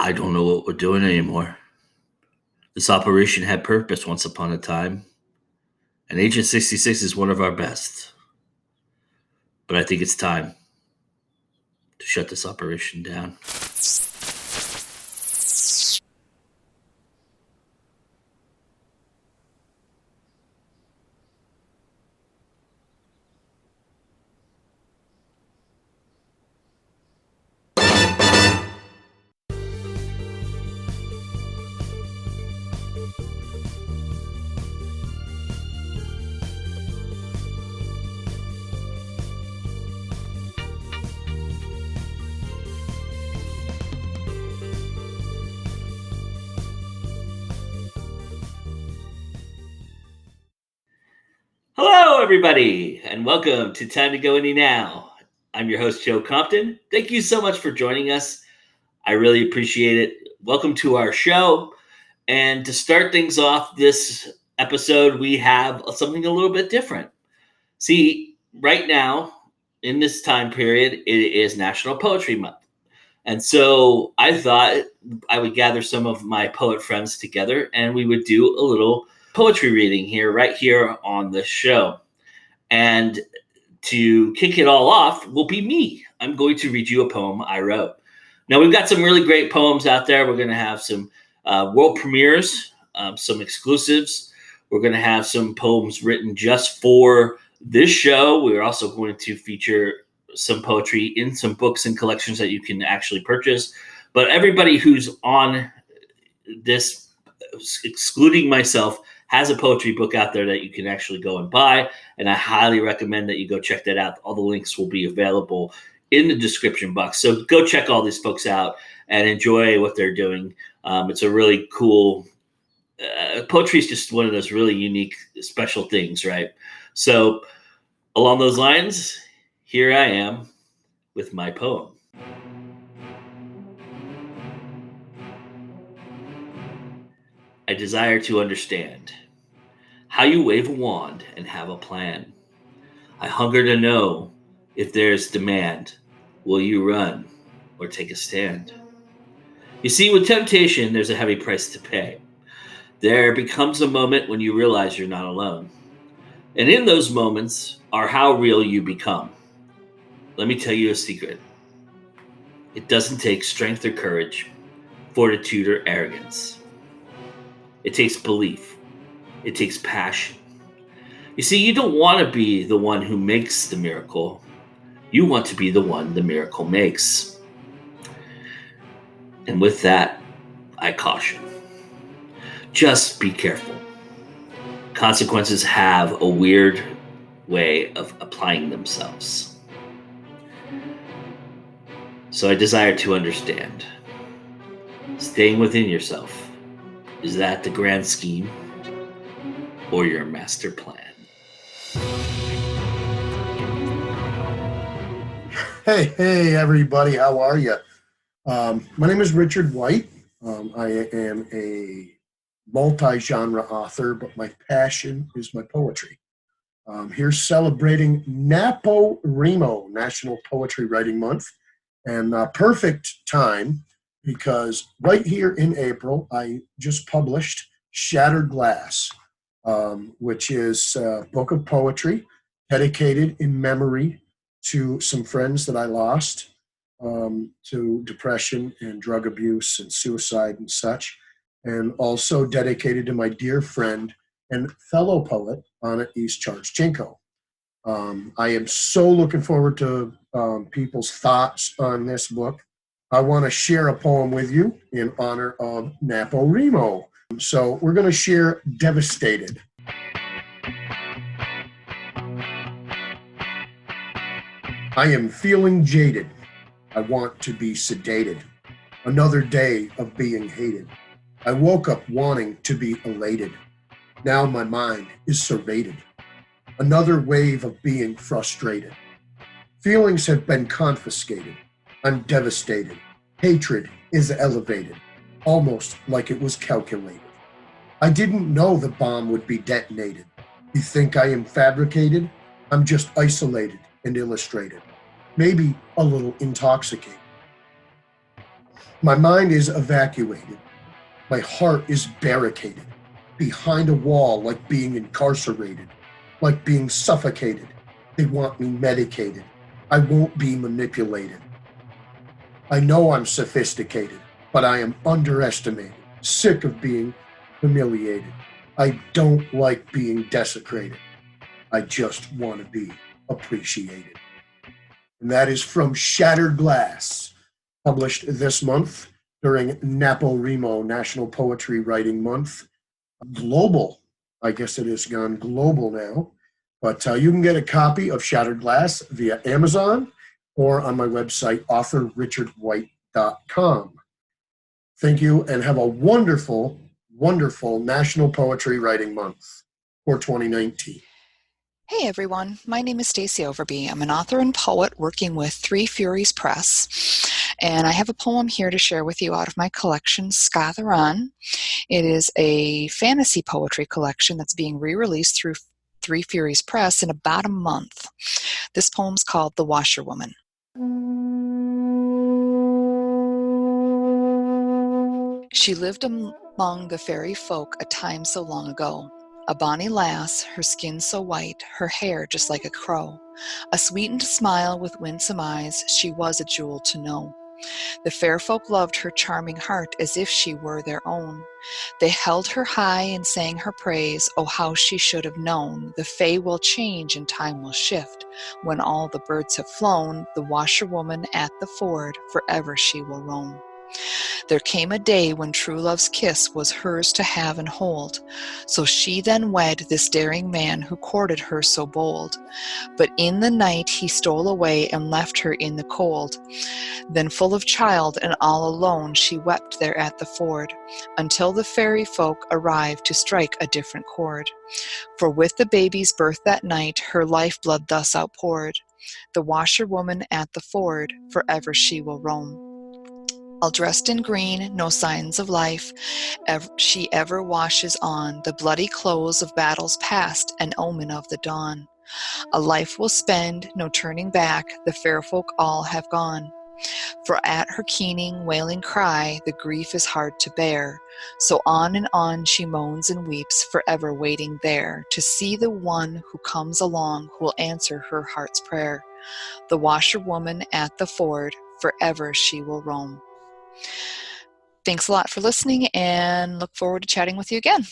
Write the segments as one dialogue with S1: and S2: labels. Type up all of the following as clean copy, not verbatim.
S1: I don't know what we're doing anymore. This operation had purpose once upon a time, and Agent 66 is one of our best. But I think it's time to shut this operation down. Hello, everybody, and welcome to Time to Go Indie Now. I'm your host, Joe Compton. Thank you so much for joining us. I really appreciate it. Welcome to our show. And to start things off this episode, we have something a little bit different. See, right now, in this time period, it is National Poetry Month. And so I thought I would gather some of my poet friends together and we would do a little poetry reading right here on the show. And to kick it all off will be me. I'm going to read you a poem I wrote. Now, we've got some really great poems out there. We're going to have some world premieres, some exclusives. We're going to have some poems written just for this show. We're also going to feature some poetry in some books and collections that you can actually purchase. But everybody who's on this, excluding myself, has a poetry book out there that you can actually go and buy. And I highly recommend that you go check that out. All the links will be available in the description box. So go check all these folks out and enjoy what they're doing. It's a really cool, poetry is just one of those really unique, special things, right? So along those lines, here I am with my poem. I desire to understand how you wave a wand and have a plan. I hunger to know if there's demand. Will you run or take a stand? You see, with temptation, there's a heavy price to pay. There becomes a moment when you realize you're not alone. And in those moments are how real you become. Let me tell you a secret. It doesn't take strength or courage, fortitude or arrogance. It takes belief. It takes passion. You see, you don't want to be the one who makes the miracle. You want to be the one the miracle makes. And with that, I caution. Just be careful. Consequences have a weird way of applying themselves. So I desire to understand. Staying within yourself. Is that the grand scheme or your master plan?
S2: Hey, everybody. How are you? My name is Richard White. I am a multi-genre author, but my passion is my poetry. Here celebrating NaPoWriMo, National Poetry Writing Month, and perfect time because right here in April, I just published Shattered Glass, which is a book of poetry dedicated in memory to some friends that I lost to depression and drug abuse and suicide and such, and also dedicated to my dear friend and fellow poet, Anais Chartschenko. I am so looking forward to people's thoughts on this book. I want to share a poem with you in honor of NaPoWriMo. So we're going to share Devastated. I am feeling jaded. I want to be sedated. Another day of being hated. I woke up wanting to be elated. Now my mind is serrated. Another wave of being frustrated. Feelings have been confiscated. I'm devastated. Hatred is elevated, almost like it was calculated. I didn't know the bomb would be detonated. You think I am fabricated? I'm just isolated and illustrated. Maybe a little intoxicated. My mind is evacuated. My heart is barricaded behind a wall, like being incarcerated, like being suffocated. They want me medicated. I won't be manipulated. I know I'm sophisticated, but I am underestimated, sick of being humiliated. I don't like being desecrated. I just want to be appreciated. And that is from Shattered Glass, published this month during NaPoWriMo, National Poetry Writing Month. Global, I guess it has gone global now, but you can get a copy of Shattered Glass via Amazon or on my website, authorrichardwhite.com. Thank you, and have a wonderful, wonderful National Poetry Writing Month for 2019.
S3: Hey everyone, my name is Stacy Overby. I'm an author and poet working with Three Furies Press, and I have a poem here to share with you out of my collection, Scatharan. It is a fantasy poetry collection that's being re-released through Three Furies Press in about a month. This poem's called The Washerwoman. She lived among the fairy folk a time so long ago. A bonny lass, her skin so white, her hair just like a crow. A sweetened smile with winsome eyes, she was a jewel to know. The fair folk loved her charming heart as if she were their own. They held her high and sang her praise, oh how she should have known. The fae will change and time will shift. When all the birds have flown, the washerwoman at the ford, forever she will roam. There came a day when true love's kiss was hers to have and hold. So she then wed this daring man who courted her so bold. But in the night he stole away and left her in the cold. Then full of child and all alone she wept there at the ford, until the fairy folk arrived to strike a different chord. For with the baby's birth that night her lifeblood thus outpoured. The washerwoman at the ford, forever she will roam. All dressed in green, no signs of life, she ever washes on the bloody clothes of battles past, an omen of the dawn. A life will spend, no turning back, the fair folk all have gone. For at her keening, wailing cry, the grief is hard to bear. So on and on she moans and weeps, forever waiting there, to see the one who comes along who will answer her heart's prayer. The washerwoman at the ford, forever she will roam. Thanks a lot for listening, and look forward to chatting with you again.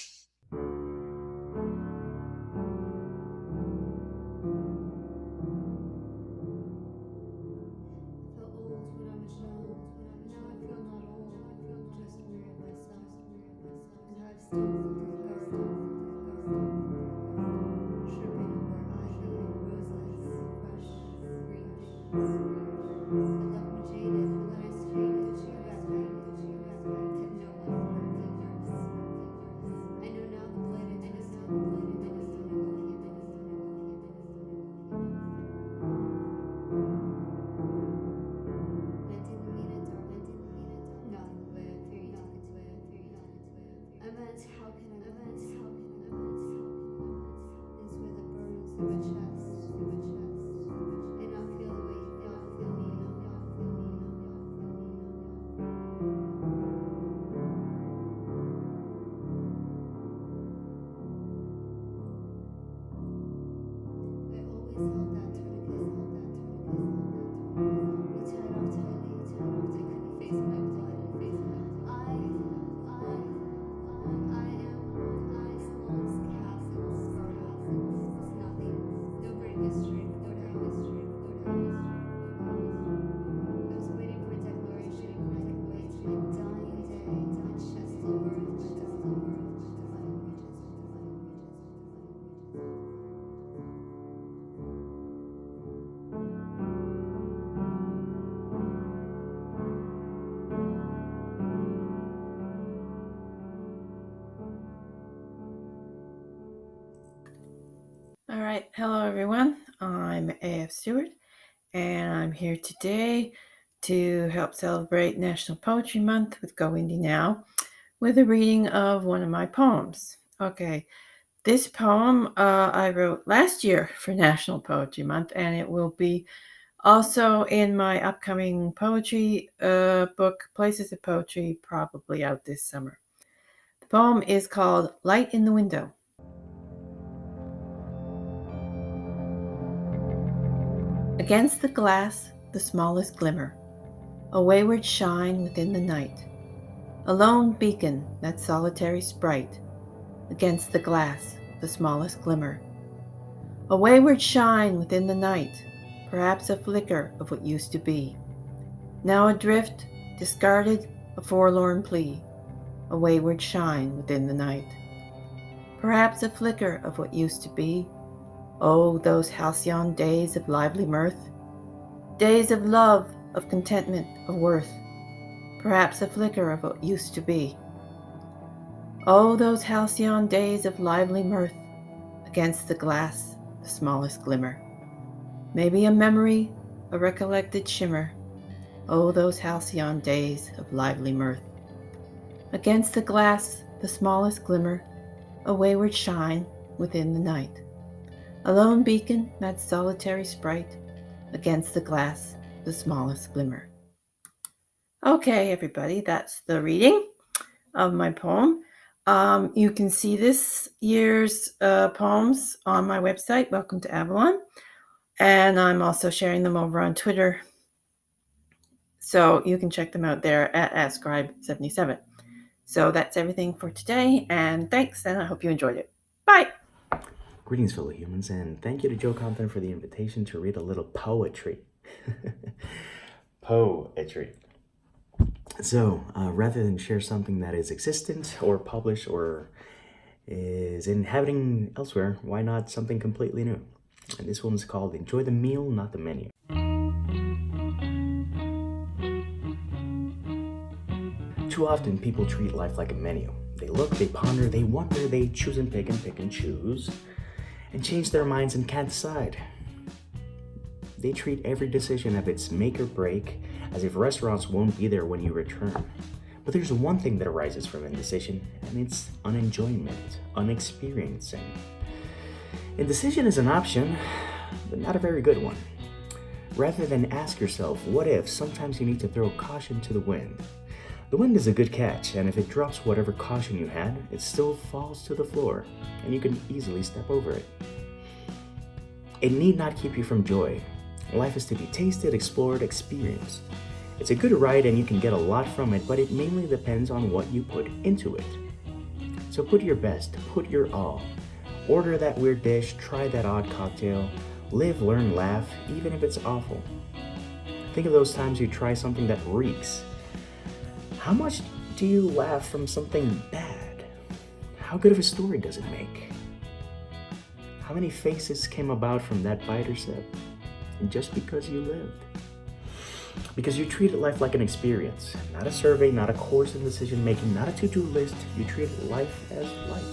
S4: All right, hello everyone. I'm AF Stewart, and I'm here today to help celebrate National Poetry Month with GoIndieNow with a reading of one of my poems. Okay, this poem I wrote last year for National Poetry Month, and it will be Also, in my upcoming poetry book, Places of Poetry, probably out this summer. The poem is called Light in the Window. Against the glass, the smallest glimmer, a wayward shine within the night, a lone beacon, that solitary sprite, against the glass, the smallest glimmer, a wayward shine within the night, perhaps a flicker of what used to be, now adrift, discarded, a forlorn plea, a wayward shine within the night, perhaps a flicker of what used to be. Oh, those halcyon days of lively mirth, days of love, of contentment, of worth, perhaps a flicker of what used to be. Oh, those halcyon days of lively mirth, against the glass, the smallest glimmer, maybe a memory, a recollected shimmer. Oh, those halcyon days of lively mirth, against the glass, the smallest glimmer, a wayward shine within the night, a lone beacon, that solitary sprite, against the glass, the smallest glimmer. Okay, everybody, that's the reading of my poem. You can see this year's poems on my website, Welcome to Avalon, and I'm also sharing them over on Twitter, so you can check them out there at @scribe77. So that's everything for today, and thanks, and I hope you enjoyed it. Bye!
S5: Greetings, fellow humans, and thank you to Joe Compton for the invitation to read a little poetry. Poetry. So, rather than share something that is existent or published or is inhabiting elsewhere, why not something completely new? And this one's called Enjoy the Meal, Not the Menu. Too often, people treat life like a menu. They look, they ponder, they wonder, they choose and pick and choose, and change their minds and can't decide. They treat every decision of its make or break, as if restaurants won't be there when you return. But there's one thing that arises from indecision, and it's unenjoyment, unexperiencing. Indecision is an option, but not a very good one. Rather than ask yourself, what if, sometimes you need to throw caution to the wind. The wind is a good catch, and if it drops whatever caution you had, it still falls to the floor, and you can easily step over it. It need not keep you from joy. Life is to be tasted, explored, experienced. It's a good ride and you can get a lot from it, but it mainly depends on what you put into it. So put your best, put your all. Order that weird dish, try that odd cocktail, live, learn, laugh, even if it's awful. Think of those times you try something that reeks. How much do you laugh from something bad? How good of a story does it make? How many faces came about from that bite or sip? Just because you lived. Because you treated life like an experience, not a survey, not a course in decision making, not a to-do list. You treated life as life.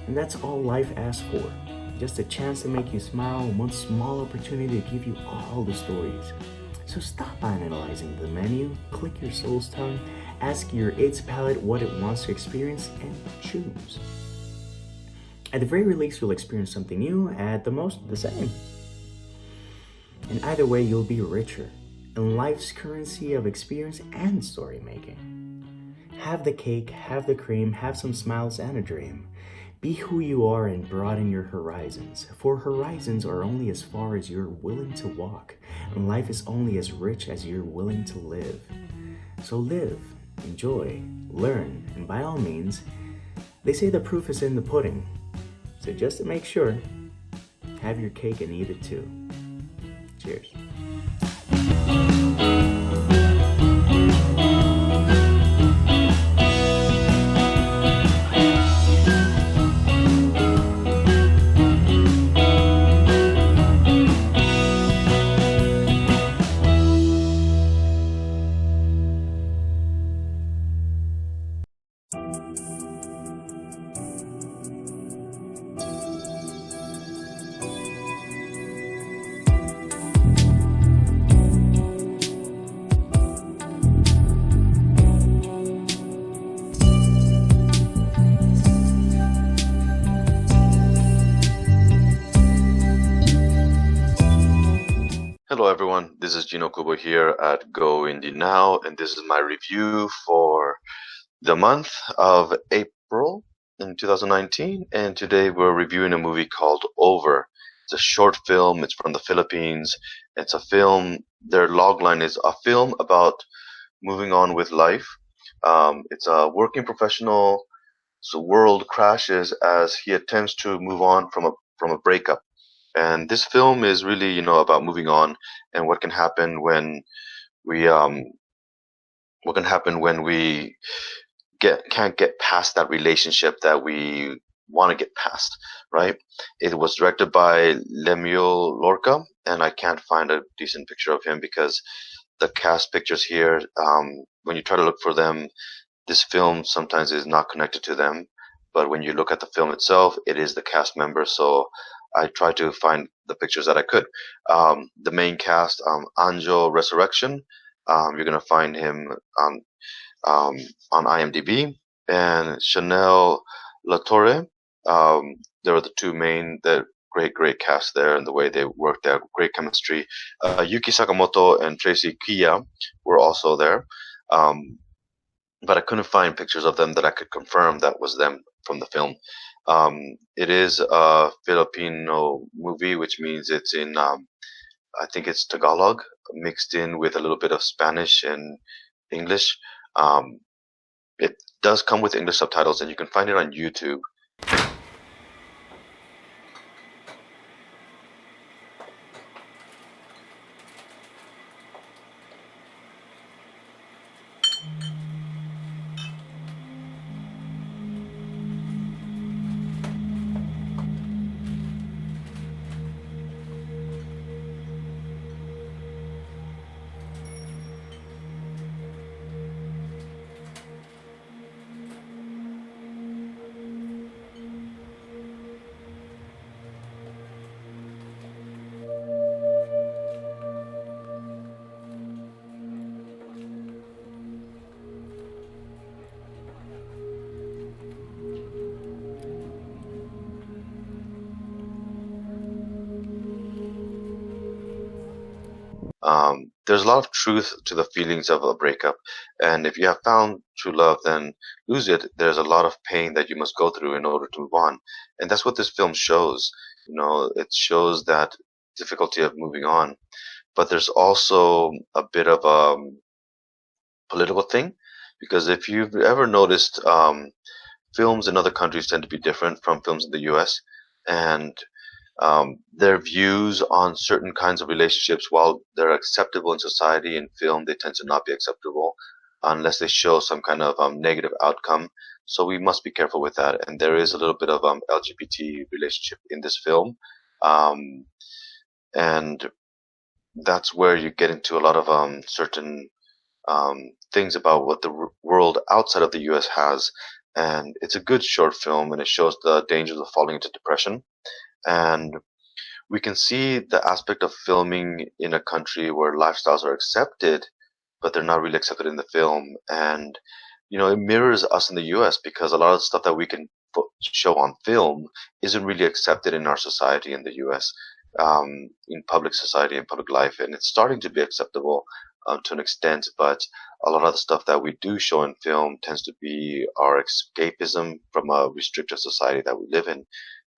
S5: And that's all life asks for. Just a chance to make you smile, and one small opportunity to give you all the stories. So stop analyzing the menu, click your soul's tongue, ask your its palate what it wants to experience, and choose. At the very least, you'll experience something new, at the most, the same. In either way, you'll be richer in life's currency of experience and story making. Have the cake, have the cream, have some smiles and a dream. Be who you are and broaden your horizons, for horizons are only as far as you're willing to walk, and life is only as rich as you're willing to live. So live, enjoy, learn, and by all means, they say the proof is in the pudding. So just to make sure, have your cake and eat it too. Cheers.
S6: Hello everyone, this is Okubo here at GoIndieNow, and this is my review for the month of April in 2019, and today we're reviewing a movie called Over. It's a short film, it's from the Philippines. It's a film, their logline is a film about moving on with life. It's a working professional's world crashes as he attempts to move on from a breakup. And this film is really, about moving on and what can happen when we can't get past that relationship that we want to get past, right? It was directed by LEMUEL LORCA, and I can't find a decent picture of him because the cast pictures here, when you try to look for them, this film sometimes is not connected to them, but when you look at the film itself, it is the cast member. So I tried to find the pictures that I could. The main cast, Anjo Resurrection, you're gonna find him on IMDb, and Chanel Latorre. They were the two main, the great cast there, and the way they worked there, great chemistry. Yuki Sakamoto and Tracy Kia were also there. But I couldn't find pictures of them that I could confirm that was them from the film. It is a Filipino movie, which means it's in, I think it's Tagalog, mixed in with a little bit of Spanish and English. It does come with English subtitles, and you can find it on YouTube. There's a lot of truth to the feelings of a breakup, and if you have found true love, then lose it. There's a lot of pain that you must go through in order to move on, and that's what this film shows. It shows that difficulty of moving on, but there's also a bit of a political thing, because if you've ever noticed, films in other countries tend to be different from films in the U.S., and their views on certain kinds of relationships, while they're acceptable in society, in film they tend to not be acceptable unless they show some kind of negative outcome. So we must be careful with that. And there is a little bit of LGBT relationship in this film, and that's where you get into a lot of certain things about what the world outside of the U.S. has. And it's a good short film, and it shows the dangers of falling into depression. And we can see the aspect of filming in a country where lifestyles are accepted, but they're not really accepted in the film. And, it mirrors us in the US, because a lot of the stuff that we can show on film isn't really accepted in our society in the US, in public society and public life. And it's starting to be acceptable to an extent, but a lot of the stuff that we do show in film tends to be our escapism from a restricted society that we live in.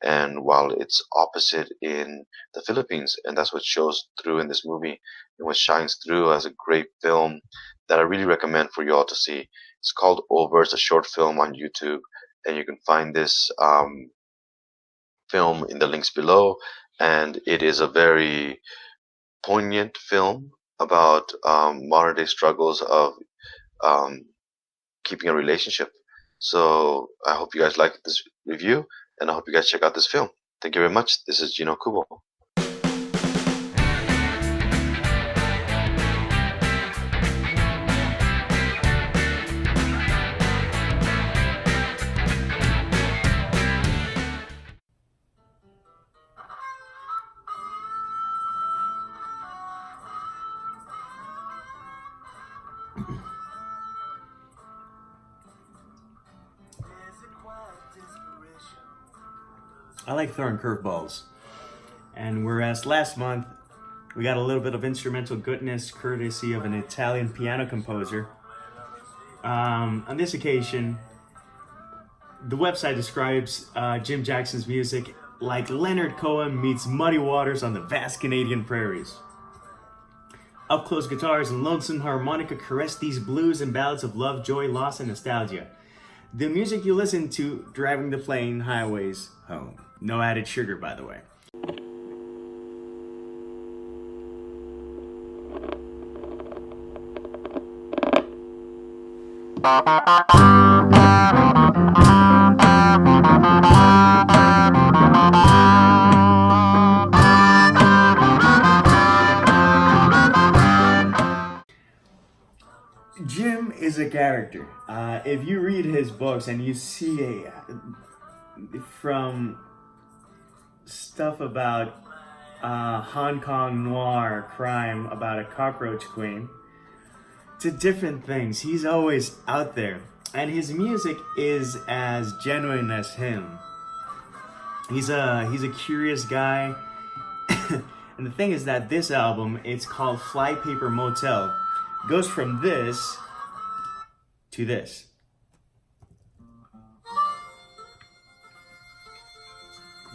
S6: And while it's opposite in the Philippines, and that's what shows through in this movie, and what shines through as a great film that I really recommend for you all to see. It's called Over. It's a short film on YouTube, and you can find this film in the links below. And it is a very poignant film about modern day struggles of keeping a relationship. So I hope you guys like this review, and I hope you guys check out this film. Thank you very much. This is Gino Kubo.
S5: I like throwing curveballs. And whereas last month We got a little bit of instrumental goodness courtesy of an Italian piano composer. On this occasion, the website describes Jim Jackson's music like Leonard Cohen meets Muddy Waters on the vast Canadian prairies. Up-close guitars and lonesome harmonica caress these blues and ballads of love, joy, loss, and nostalgia. The music you listen to driving the plane highways home. No added sugar, by the way. Jim is a character. If you read his books and you see from stuff about Hong Kong noir crime about a cockroach queen to different things, he's always out there. And his music is as genuine as him. He's a curious guy. And the thing is that this album, it's called FLYPAPER MOTEL, goes from this to this.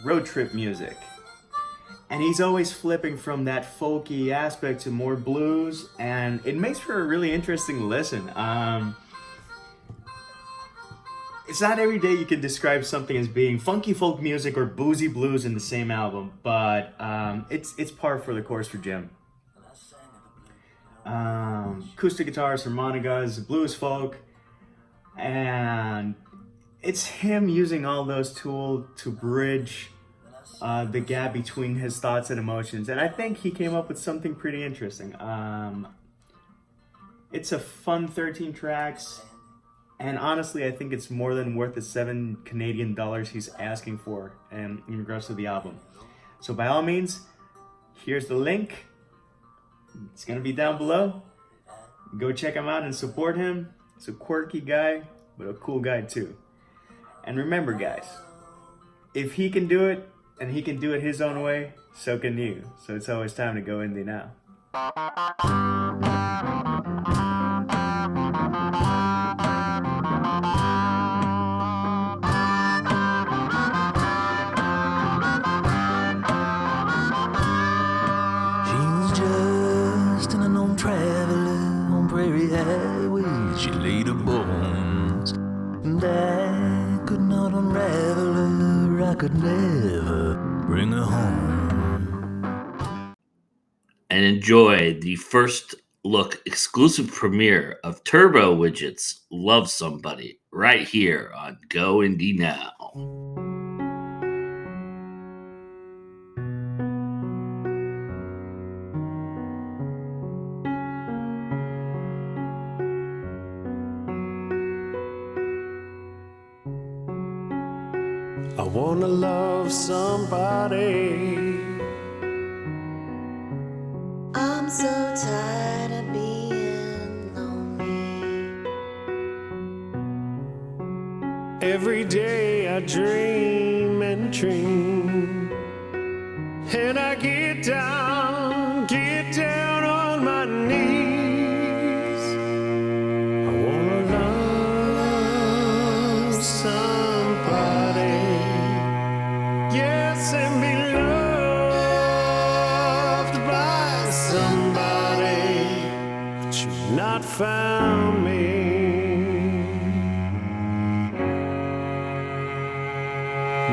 S5: Road trip music. And he's always flipping from that folky aspect to more blues, and it makes for a really interesting listen. It's not every day you can describe something as being funky folk music or boozy blues in the same album, but it's par for the course for Jim. Acoustic guitars, harmonicas, blues folk, and it's him using all those tools to bridge the gap between his thoughts and emotions, and I think he came up with something pretty interesting. It's a fun 13 tracks, and honestly I think it's more than worth the $7 Canadian he's asking for in regards to the album. So by all means, here's the link. It's gonna be down below. Go check him out and support him. He's a quirky guy, but a cool guy too. And remember guys, if he can do it, and he can do it his own way, so can you. So it's always time to go indie now.
S7: She laid her bones, and I could not unravel her. I could never bring her home.
S1: And enjoy the first look exclusive premiere of Turbo Widget's Love Somebody right here on Go Indie Now.
S8: I wanna love somebody.
S9: I'm so tired of being lonely.
S8: Every day I dream and dream, and I get down on my knees. I wanna love somebody. Yes, and be loved by somebody, but you've not found me.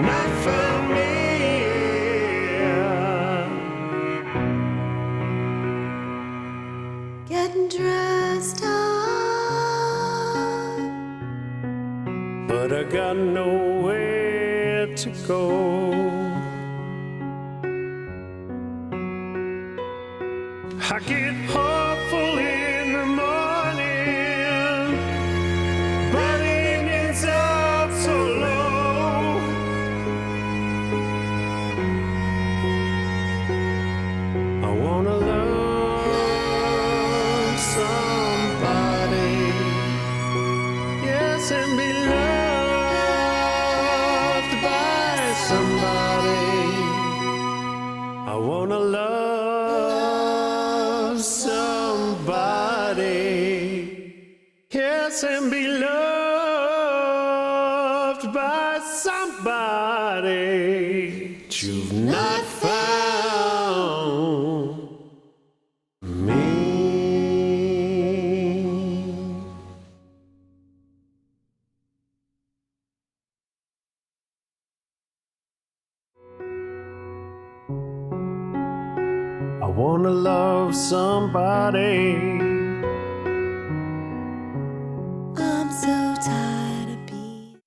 S8: Not found me.
S9: Getting dressed up,
S8: But I got nowhere to go. I get hopeful in the morning, but evening's out so low. I wanna love somebody, yes, and be loved by somebody. I wanna love dance and be loved by somebody that you've not found me. I wanna love somebody.
S9: I'm so tired of being.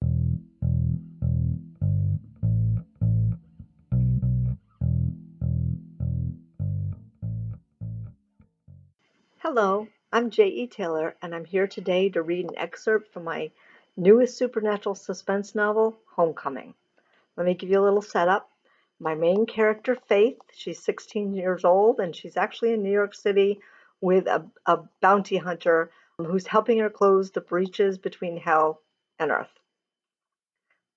S10: Hello, I'm J.E. Taylor, and I'm here today to read an excerpt from my newest supernatural suspense novel, Homecoming. Let me give you a little setup. My main character, Faith, she's 16 years old, and she's actually in New York City with a bounty hunter who's helping her close the breaches between hell and earth.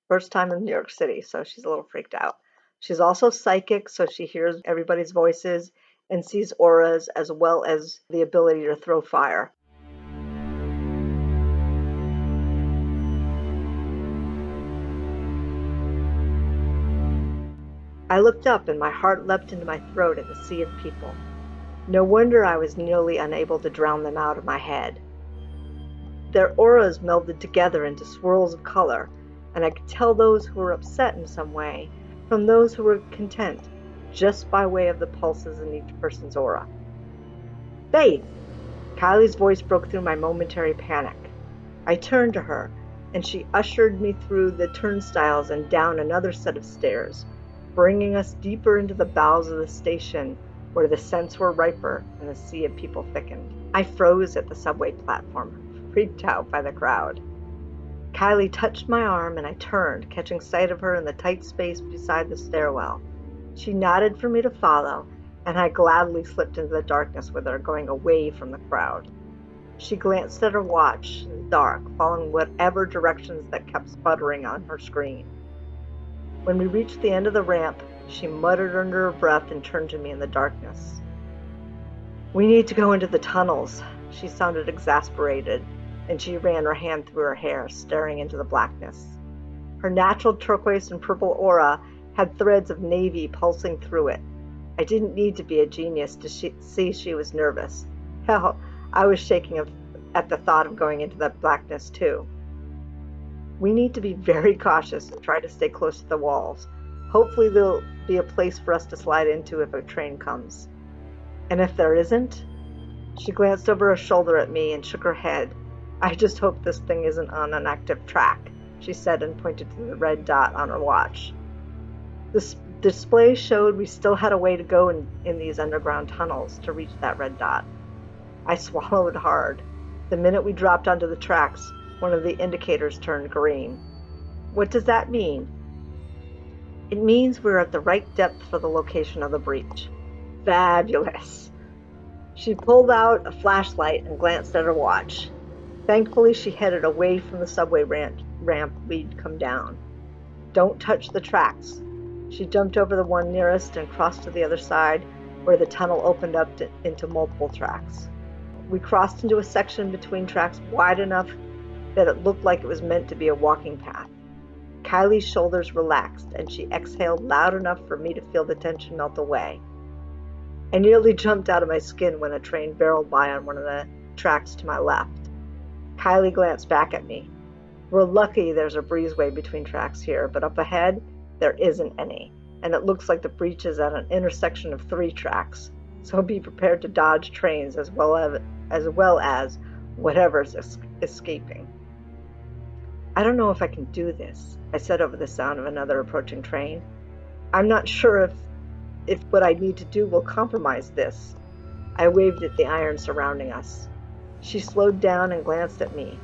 S10: First time in New York City, so she's a little freaked out. She's also psychic, so she hears everybody's voices and sees auras as well as the ability to throw fire. I looked up and my heart leapt into my throat at the sea of people. No wonder I was nearly unable to drown them out of my head. Their auras melded together into swirls of color, and I could tell those who were upset in some way from those who were content, just by way of the pulses in each person's aura. Faith! Kylie's voice broke through my momentary panic. I turned to her, and she ushered me through the turnstiles and down another set of stairs, bringing us deeper into the bowels of the station where the scents were riper and the sea of people thickened. I froze at the subway platform, freaked out by the crowd. Kylie touched my arm and I turned, catching sight of her in the tight space beside the stairwell. She nodded for me to follow, and I gladly slipped into the darkness with her, going away from the crowd. She glanced at her watch in the dark, following whatever directions that kept sputtering on her screen. When we reached the end of the ramp, she muttered under her breath and turned to me in the darkness. "We need to go into the tunnels." She sounded exasperated, and she ran her hand through her hair, staring into the blackness. Her natural turquoise and purple aura had threads of navy pulsing through it. I didn't need to be a genius to see she was nervous. Hell, I was shaking at the thought of going into that blackness too. We need to be very cautious and try to stay close to the walls. Hopefully there'll be a place for us to slide into if a train comes. And if there isn't? She glanced over her shoulder at me and shook her head. "I just hope this thing isn't on an active track," she said and pointed to the red dot on her watch. The display showed we still had a way to go in these underground tunnels to reach that red dot. I swallowed hard. The minute we dropped onto the tracks, one of the indicators turned green. What does that mean? It means we're at the right depth for the location of the breach. Fabulous. She pulled out a flashlight and glanced at her watch. Thankfully, she headed away from the subway ramp we'd come down. "Don't touch the tracks." She jumped over the one nearest and crossed to the other side, where the tunnel opened up into multiple tracks. We crossed into a section between tracks wide enough that it looked like it was meant to be a walking path. Kylie's shoulders relaxed, and she exhaled loud enough for me to feel the tension melt away. I nearly jumped out of my skin when a train barreled by on one of the tracks to my left. Kylie glanced back at me. "We're lucky there's a breezeway between tracks here, but up ahead, there isn't any, and it looks like the breach is at an intersection of 3 tracks, so be prepared to dodge trains as well as whatever's escaping." "I don't know if I can do this," I said over the sound of another approaching train. "I'm not sure if what I need to do will compromise this." I waved at the iron surrounding us. She slowed down and glanced at me.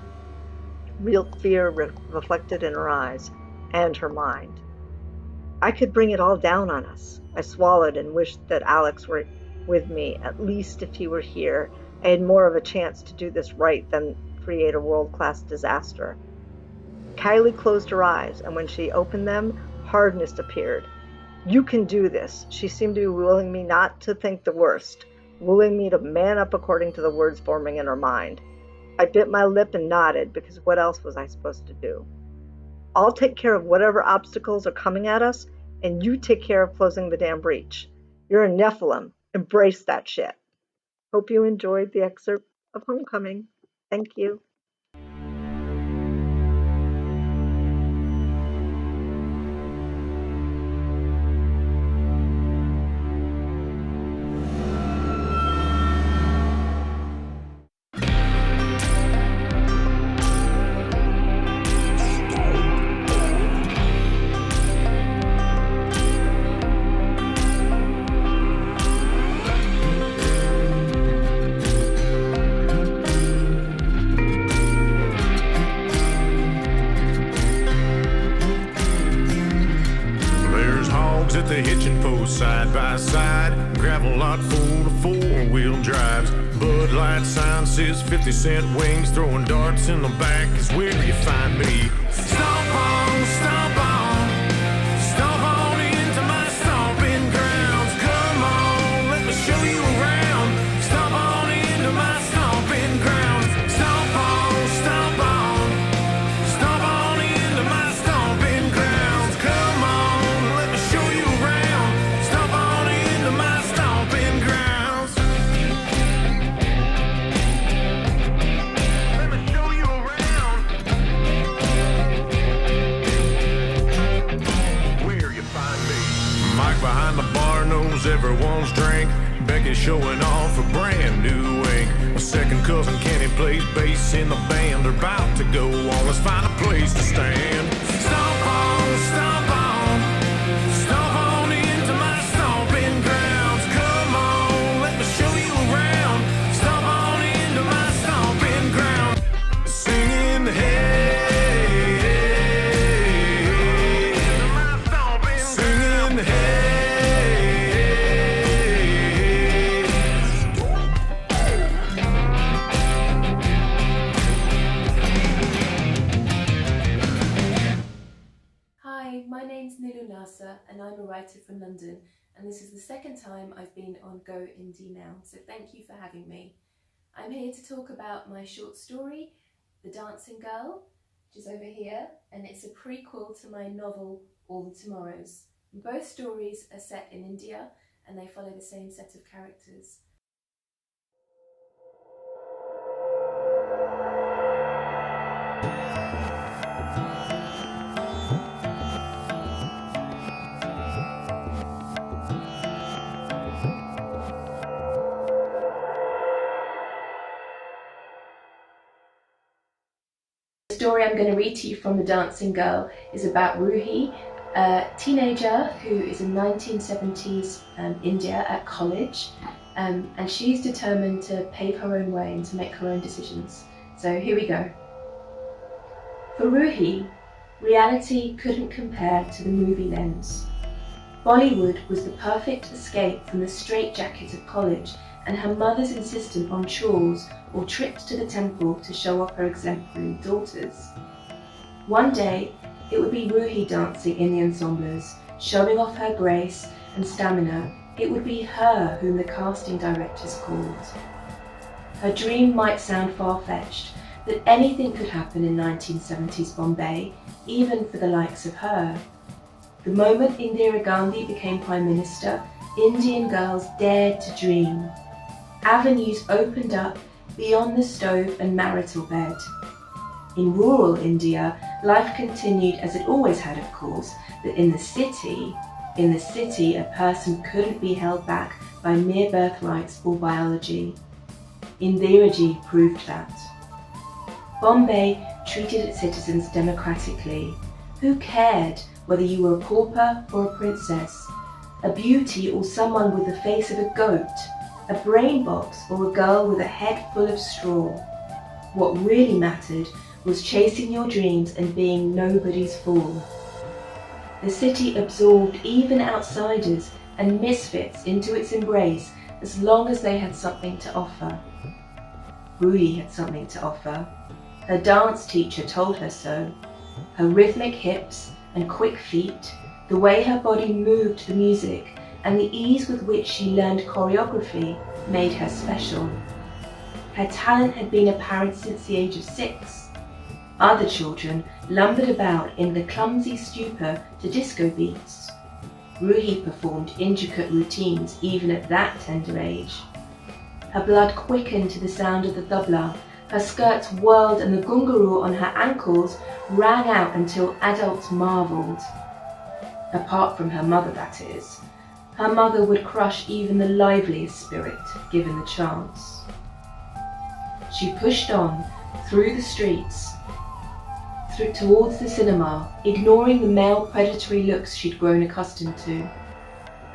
S10: Real fear reflected in her eyes and her mind. I could bring it all down on us. I swallowed and wished that Alex were with me. At least if he were here, I had more of a chance to do this right than create a world-class disaster. Kylie closed her eyes, and when she opened them, hardness appeared. "You can do this." She seemed to be willing me not to think the worst, willing me to man up according to the words forming in her mind. I bit my lip and nodded, because what else was I supposed to do? I'll take care of whatever obstacles are coming at us, and you take care of closing the damn breach. You're a Nephilim. Embrace that shit. Hope you enjoyed the excerpt of Homecoming. Thank you.
S8: At the hitching post side by side, gravel lot full of four-wheel drives. Bud Light sign says 50-cent wings, throwing darts in the back is where you find me. Stomp on, stomp on, stomp on into my stomping grounds. Come on, let me show you around. Stomp on into my stomping grounds. Stomp on, stomp on, stomp on into my stomping grounds. Come on, let me show you around. Stomp on into my stomping grounds. Let me show you around. Where you find me. Mike behind the bar knows everyone's drink. Becky's showing off a brand new ink. My second cousin Kenny plays bass in the band. They're about to go on. Let's find a place to stand. Stomp on, stomp on, stomp on into my stomping grounds. Come on, let me show you around. Stomp on into my stomping grounds. Singing hey, singing hey.
S11: Hi, my name's Nillu Nasser and I'm a writer from London, and this is the second time I've been on GoIndieNow, so thank you for having me. I'm here to talk about my short story, The Dancing Girl, which is over here, and it's a prequel to my novel, All the Tomorrows. Both stories are set in India and they follow the same set of characters. The story I'm going to read to you from The Dancing Girl is about Ruhi, a teenager who is in 1970s India at college, and she's determined to pave her own way and to make her own decisions. So here we go. For Ruhi, reality couldn't compare to the movie lens. Bollywood was the perfect escape from the straitjackets of college and her mother's insistence on chores or trips to the temple to show off her exemplary daughters. One day, it would be Ruhi dancing in the ensembles, showing off her grace and stamina. It would be her whom the casting directors called. Her dream might sound far-fetched, that anything could happen in 1970s Bombay, even for the likes of her. The moment Indira Gandhi became Prime Minister, Indian girls dared to dream. Avenues opened up beyond the stove and marital bed. In rural India, life continued as it always had, of course, but in the city, a person couldn't be held back by mere birthrights or biology. Indiraji proved that. Bombay treated its citizens democratically. Who cared whether you were a pauper or a princess, a beauty or someone with the face of a goat, a brain box or a girl with a head full of straw? What really mattered was chasing your dreams and being nobody's fool. The city absorbed even outsiders and misfits into its embrace as long as they had something to offer. Ruhi had something to offer. Her dance teacher told her so. Her rhythmic hips and quick feet, the way her body moved to the music, and the ease with which she learned choreography made her special. Her talent had been apparent since the age of 6. Other children lumbered about in the clumsy stupor to disco beats. Ruhi performed intricate routines even at that tender age. Her blood quickened to the sound of the tabla. Her skirts whirled and the gungaroo on her ankles rang out until adults marveled. Apart from her mother, that is. Her mother would crush even the liveliest spirit, given the chance. She pushed on, through the streets, towards the cinema, ignoring the male predatory looks she'd grown accustomed to.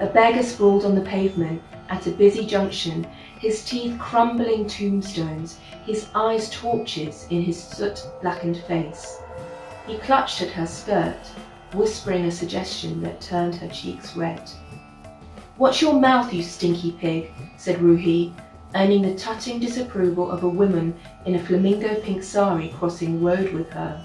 S11: A beggar sprawled on the pavement at a busy junction, his teeth crumbling tombstones, his eyes torches in his soot-blackened face. He clutched at her skirt, whispering a suggestion that turned her cheeks red. "Watch your mouth, you stinky pig," said Ruhi, earning the tutting disapproval of a woman in a flamingo pink sari crossing road with her.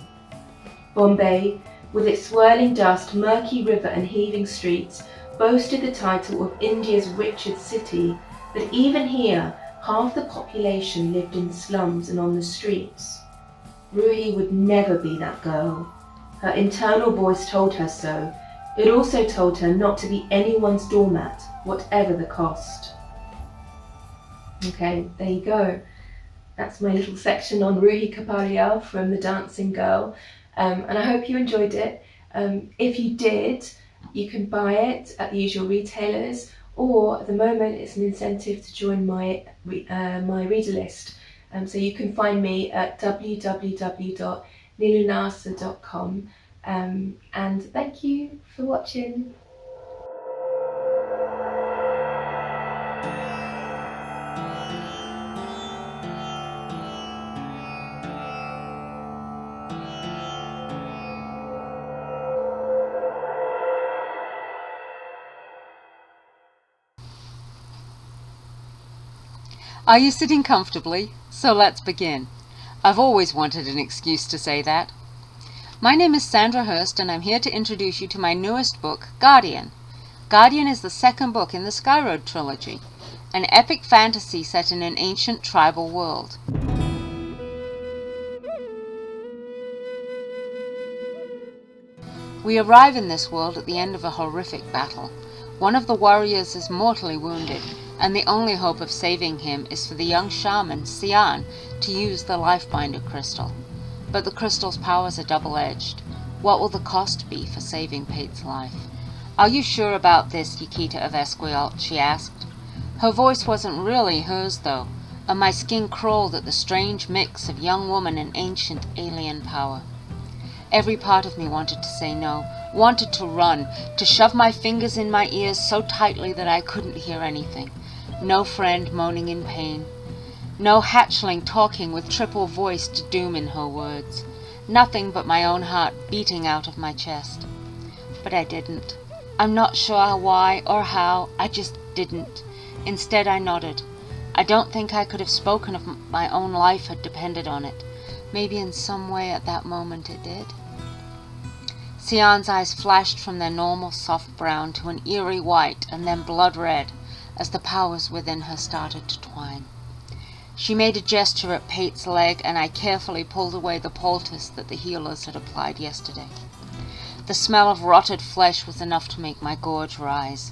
S11: Bombay, with its swirling dust, murky river and heaving streets, boasted the title of India's richest city, but even here, half the population lived in slums and on the streets. Ruhi would never be that girl. Her internal voice told her so. It also told her not to be anyone's doormat, whatever the cost. Okay, there you go. That's my little section on Ruhi Kapadia from The Dancing Girl. And I hope you enjoyed it. If you did, you can buy it at the usual retailers, or at the moment it's an incentive to join my reader list. So you can find me at www.nillunasser.com. And thank you for watching.
S12: Are you sitting comfortably? So let's begin. I've always wanted an excuse to say that. My name is Sandra Hurst, and I'm here to introduce you to my newest book, Guardian. Guardian is the second book in the Skyroad trilogy, an epic fantasy set in an ancient tribal world. We arrive in this world at the end of a horrific battle. One of the warriors is mortally wounded, and the only hope of saving him is for the young shaman, Sian, to use the Lifebinder crystal. But the crystal's powers are double-edged. What will the cost be for saving Pate's life? "Are you sure about this, Yakita of Esquialt?" she asked. Her voice wasn't really hers, though, and my skin crawled at the strange mix of young woman and ancient alien power. Every part of me wanted to say no, wanted to run, to shove my fingers in my ears so tightly that I couldn't hear anything. No friend moaning in pain. No hatchling talking with triple-voiced doom in her words. Nothing but my own heart beating out of my chest. But I didn't. I'm not sure why or how, I just didn't. Instead, I nodded. I don't think I could have spoken if my own life had depended on it. Maybe in some way at that moment it did. Sian's eyes flashed from their normal soft brown to an eerie white and then blood red as the powers within her started to twine. She made a gesture at Pate's leg, and I carefully pulled away the poultice that the healers had applied yesterday. The smell of rotted flesh was enough to make my gorge rise.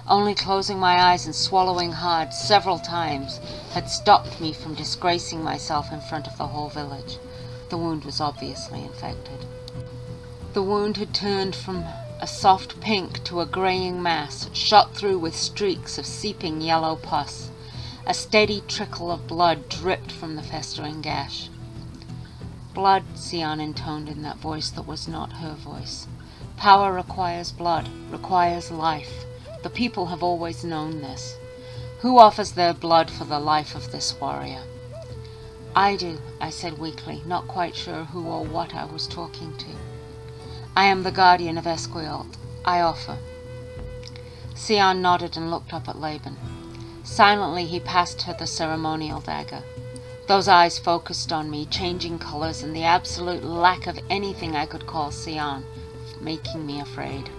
S12: Only closing my eyes and swallowing hard several times had stopped me from disgracing myself in front of the whole village. The wound was obviously infected. The wound had turned from a soft pink to a graying mass, shot through with streaks of seeping yellow pus. A steady trickle of blood dripped from the festering gash. "Blood," Sian intoned in that voice that was not her voice. "Power requires blood, requires life. The people have always known this. Who offers their blood for the life of this warrior?" "I do," I said weakly, not quite sure who or what I was talking to. "I am the guardian of Esquialt. I offer." Sian nodded and looked up at Laban. Silently he passed her the ceremonial dagger. Those eyes focused on me, changing colors and the absolute lack of anything I could call Sian, making me afraid.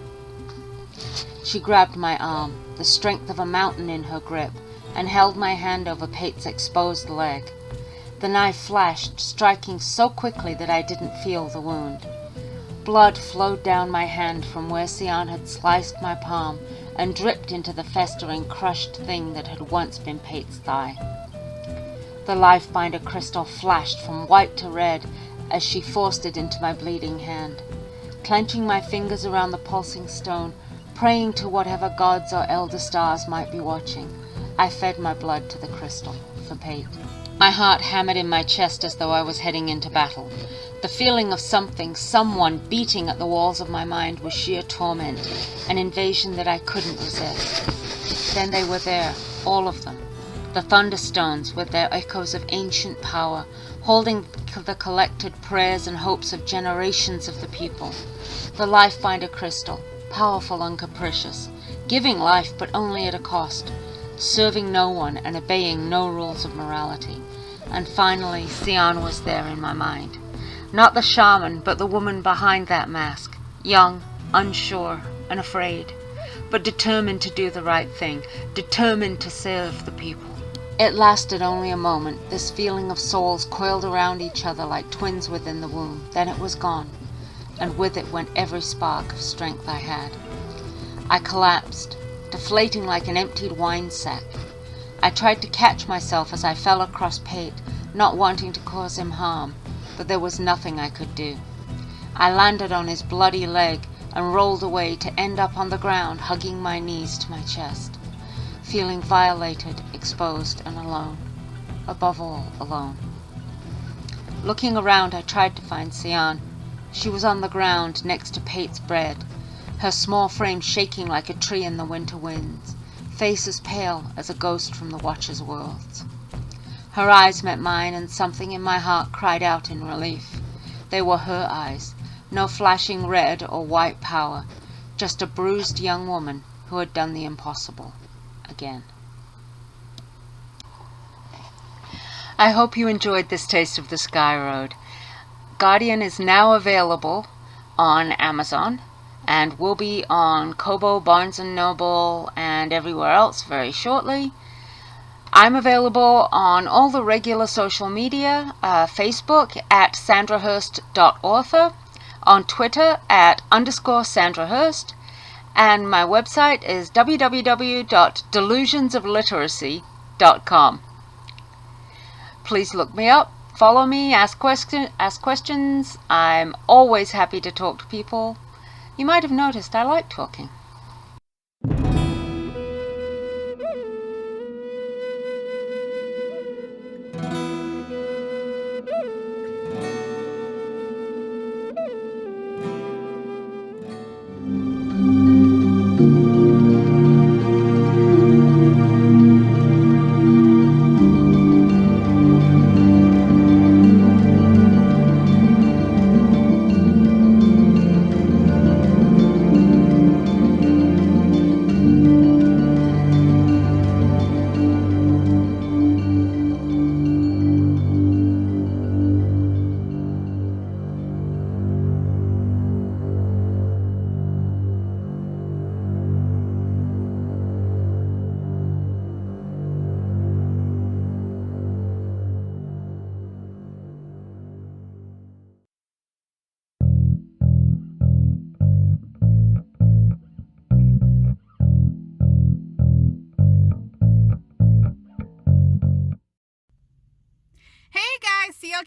S12: She grabbed my arm, the strength of a mountain in her grip, and held my hand over Pate's exposed leg. The knife flashed, striking so quickly that I didn't feel the wound. Blood flowed down my hand from where Sian had sliced my palm and dripped into the festering, crushed thing that had once been Pate's thigh. The life binder crystal flashed from white to red as she forced it into my bleeding hand. Clenching my fingers around the pulsing stone, praying to whatever gods or elder stars might be watching, I fed my blood to the crystal for Pate. My heart hammered in my chest as though I was heading into battle. The feeling of something, someone beating at the walls of my mind was sheer torment, an invasion that I couldn't resist. Then they were there, all of them. The Thunderstones, with their echoes of ancient power, holding the collected prayers and hopes of generations of the people. The Lifebinder crystal, powerful and capricious, giving life but only at a cost, serving no one and obeying no rules of morality. And finally, Sian was there in my mind. Not the shaman, but the woman behind that mask, young, unsure, and afraid, but determined to do the right thing, determined to serve the people. It lasted only a moment, this feeling of souls coiled around each other like twins within the womb. Then it was gone, and with it went every spark of strength I had. I collapsed, deflating like an emptied wine sack. I tried to catch myself as I fell across Pate, not wanting to cause him harm, but there was nothing I could do. I landed on his bloody leg and rolled away to end up on the ground, hugging my knees to my chest, feeling violated, exposed, and alone. Above all, alone. Looking around, I tried to find Sian. She was on the ground next to Pate's bed, her small frame shaking like a tree in the winter winds, face as pale as a ghost from the Watcher's worlds. Her eyes met mine, and something in my heart cried out in relief. They were her eyes, no flashing red or white power, just a bruised young woman who had done the impossible again. I hope you enjoyed this taste of the Sky Road. Guardian is now available on Amazon and will be on Kobo, Barnes & Noble, and everywhere else very shortly. I'm available on all the regular social media, Facebook at sandrahurst.author, on Twitter at _SandraHurst, and my website is www.delusionsofliteracy.com. Please look me up, follow me, ask questions. I'm always happy to talk to people. You might have noticed I like talking.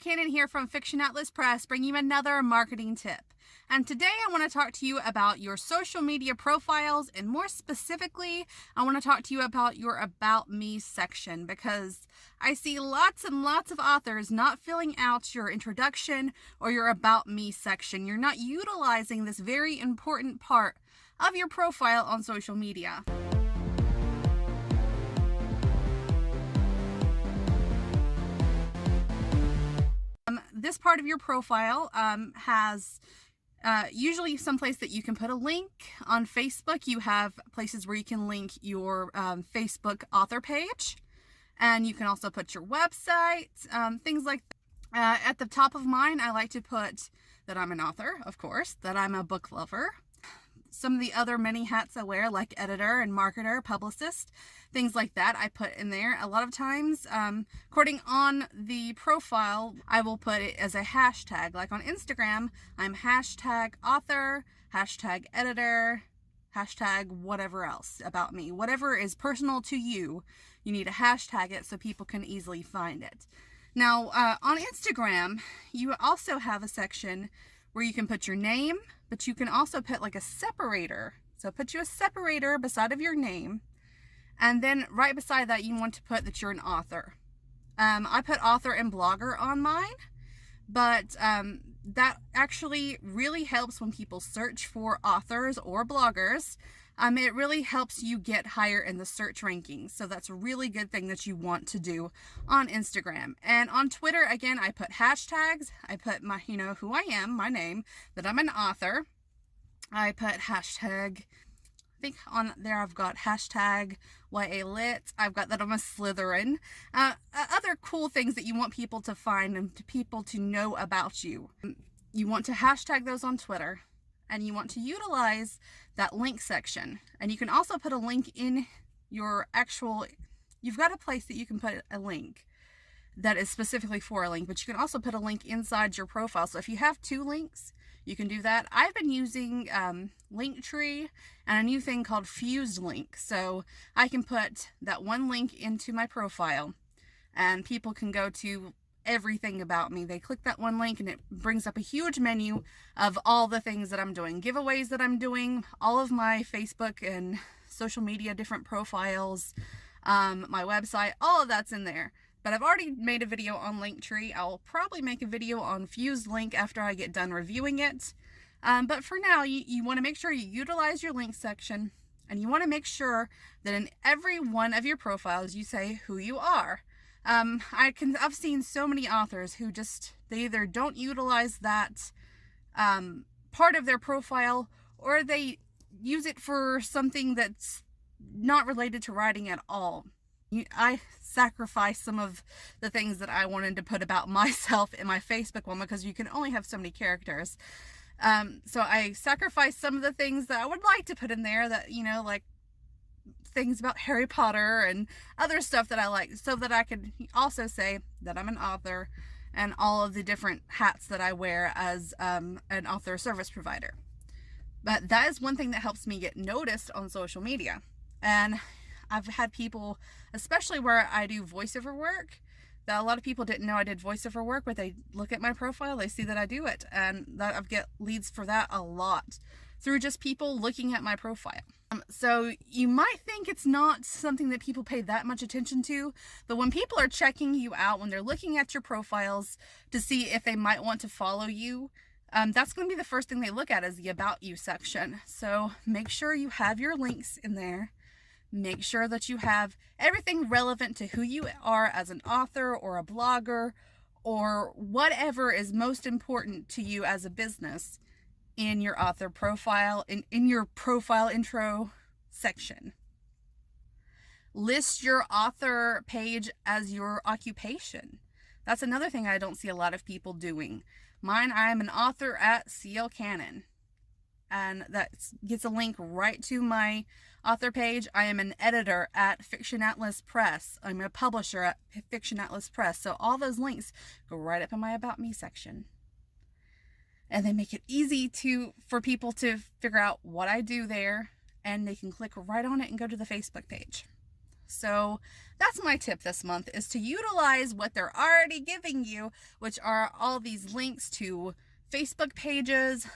S13: Cannon here from Fiction Atlas Press, bringing you another marketing tip. And today I want to talk to you about your social media profiles, and more specifically, I want to talk to you about your About Me section, because I see lots and lots of authors not filling out your introduction or your About Me section. You're not utilizing this very important part of your profile on social media. This part of your profile has usually someplace that you can put a link. On Facebook, you have places where you can link your Facebook author page, and you can also put your website, things like that. At the top of mine, I like to put that I'm an author, of course, that I'm a book lover, some of the other many hats I wear, like editor and marketer, publicist, things like that, I put in there. A lot of times, according on the profile, I will put it as a hashtag. Like on Instagram, I'm hashtag author, hashtag editor, hashtag whatever else about me. Whatever is personal to you, you need to hashtag it so people can easily find it. Now, on Instagram, you also have a section where you can put your name, but you can also put like a separator. So put you a separator beside of your name, and then right beside that you want to put that you're an author. I put author and blogger on mine, but that actually really helps when people search for authors or bloggers. It really helps you get higher in the search rankings. So that's a really good thing that you want to do on Instagram. And on Twitter, again, I put hashtags. I put my, who I am, my name, that I'm an author. I put hashtag, I think on there I've got hashtag YA Lit. I've got that I'm a Slytherin. Other cool things that you want people to find and people to know about you. You want to hashtag those on Twitter. And you want to utilize that link section. And you can also put a link in your actual, you've got a place that you can put a link that is specifically for a link, but you can also put a link inside your profile. So if you have 2 links, you can do that. I've been using Linktree and a new thing called Fused Link. So I can put that one link into my profile and people can go to everything about me. They click that one link and it brings up a huge menu of all the things that I'm doing, giveaways that I'm doing, all of my Facebook and social media different profiles, my website, all of that's in there. But I've already made a video on Linktree. I'll probably make a video on Fused Link after I get done reviewing it. But for now, you want to make sure you utilize your link section, and you want to make sure that in every one of your profiles you say who you are. I've seen so many authors who they either don't utilize that part of their profile, or they use it for something that's not related to writing at all. I sacrificed some of the things that I wanted to put about myself in my Facebook one because you can only have so many characters. So I sacrificed some of the things that I would like to put in there that, like things about Harry Potter and other stuff that I like, so that I could also say that I'm an author and all of the different hats that I wear as an author service provider. But that is one thing that helps me get noticed on social media. And I've had people, especially where I do voiceover work, that a lot of people didn't know I did voiceover work, but they look at my profile, they see that I do it, and that I get leads for that a lot through just people looking at my profile. So you might think it's not something that people pay that much attention to, but when people are checking you out, when they're looking at your profiles to see if they might want to follow you, that's going to be the first thing they look at, is the About You section. So make sure you have your links in there. Make sure that you have everything relevant to who you are as an author or a blogger or whatever is most important to you as a business in your author profile, in your profile intro section. List your author page as your occupation. That's another thing I don't see a lot of people doing. Mine, I am an author at CL Cannon, and that gets a link right to my author page. I am an editor at Fiction Atlas Press. I'm a publisher at Fiction Atlas Press. So all those links go right up in my About Me section. And they make it easy for people to figure out what I do there, and they can click right on it and go to the Facebook page. So that's my tip this month, is to utilize what they're already giving you, which are all these links to Facebook pages,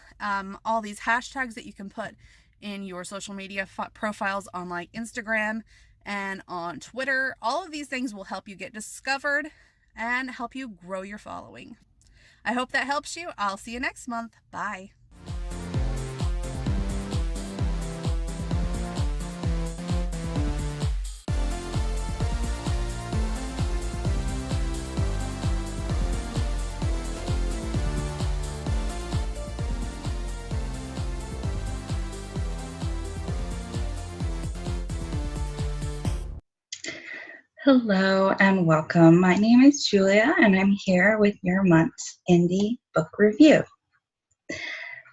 S13: all these hashtags that you can put in your social media profiles on like Instagram and on Twitter. All of these things will help you get discovered and help you grow your following. I hope that helps you. I'll see you next month. Bye.
S14: Hello and welcome. My name is Julia and I'm here with your month's indie book review.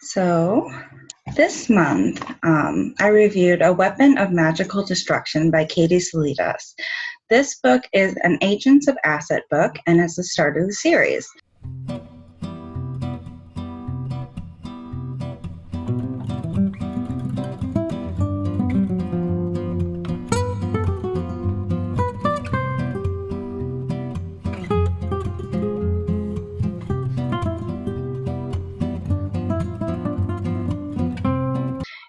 S14: So This month, I reviewed A Weapon of Magical Destruction by Katie Salidas. This book is an Agents of Asset book and is the start of the series.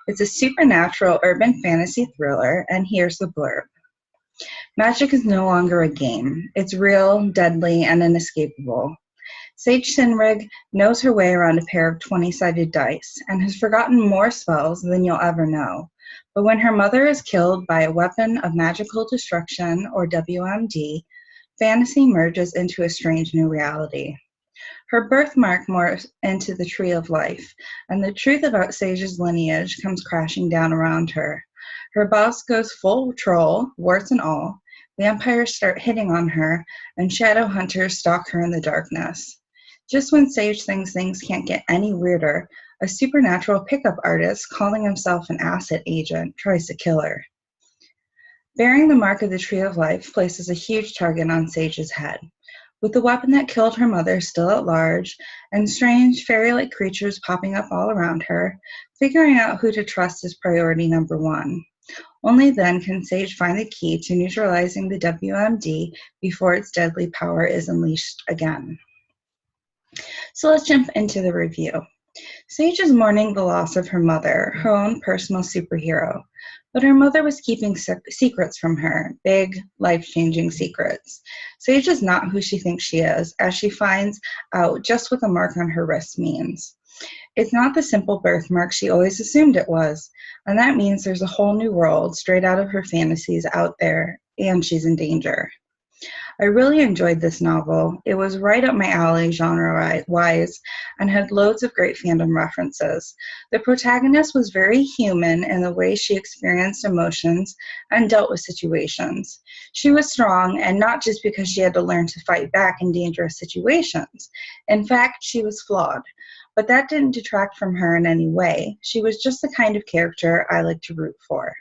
S14: It's a supernatural urban fantasy thriller, and here's the blurb. Magic is no longer a game. It's real, deadly, and inescapable. Sage Sinrig knows her way around a pair of 20-sided dice and has forgotten more spells than you'll ever know. But when her mother is killed by a weapon of magical destruction, or WMD, fantasy merges into a strange new reality. Her birthmark morphs into the Tree of Life, and the truth about Sage's lineage comes crashing down around her. Her boss goes full troll, warts and all. Vampires start hitting on her, and shadow hunters stalk her in the darkness. Just when Sage thinks things can't get any weirder, a supernatural pickup artist calling himself an asset agent tries to kill her. Bearing the mark of the Tree of Life places a huge target on Sage's head. With the weapon that killed her mother still at large, and strange fairy-like creatures popping up all around her, figuring out who to trust is priority number one. Only then can Sage find the key to neutralizing the WMD before its deadly power is unleashed again. So let's jump into the review. Sage is mourning the loss of her mother, her own personal superhero. But her mother was keeping secrets from her, big, life-changing secrets. Sage is not who she thinks she is, as she finds out just what the mark on her wrist means. It's not the simple birthmark she always assumed it was, and that means there's a whole new world straight out of her fantasies out there, and she's in danger. I really enjoyed this novel. It was right up my alley genre-wise and had loads of great fandom references. The protagonist was very human in the way she experienced emotions and dealt with situations. She was strong, and not just because she had to learn to fight back in dangerous situations. In fact, she was flawed. But that didn't detract from her in any way. She was just the kind of character I like to root for.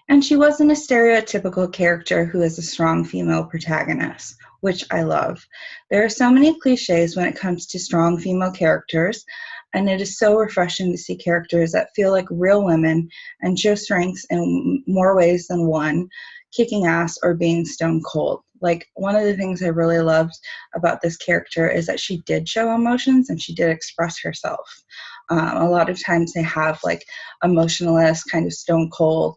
S14: And she wasn't a stereotypical character who is a strong female protagonist, which I love. There are so many cliches when it comes to strong female characters, and it is so refreshing to see characters that feel like real women and show strengths in more ways than one, kicking ass or being stone cold. Like, one of the things I really loved about this character is that she did show emotions and she did express herself. A lot of times they have like emotionless, kind of stone cold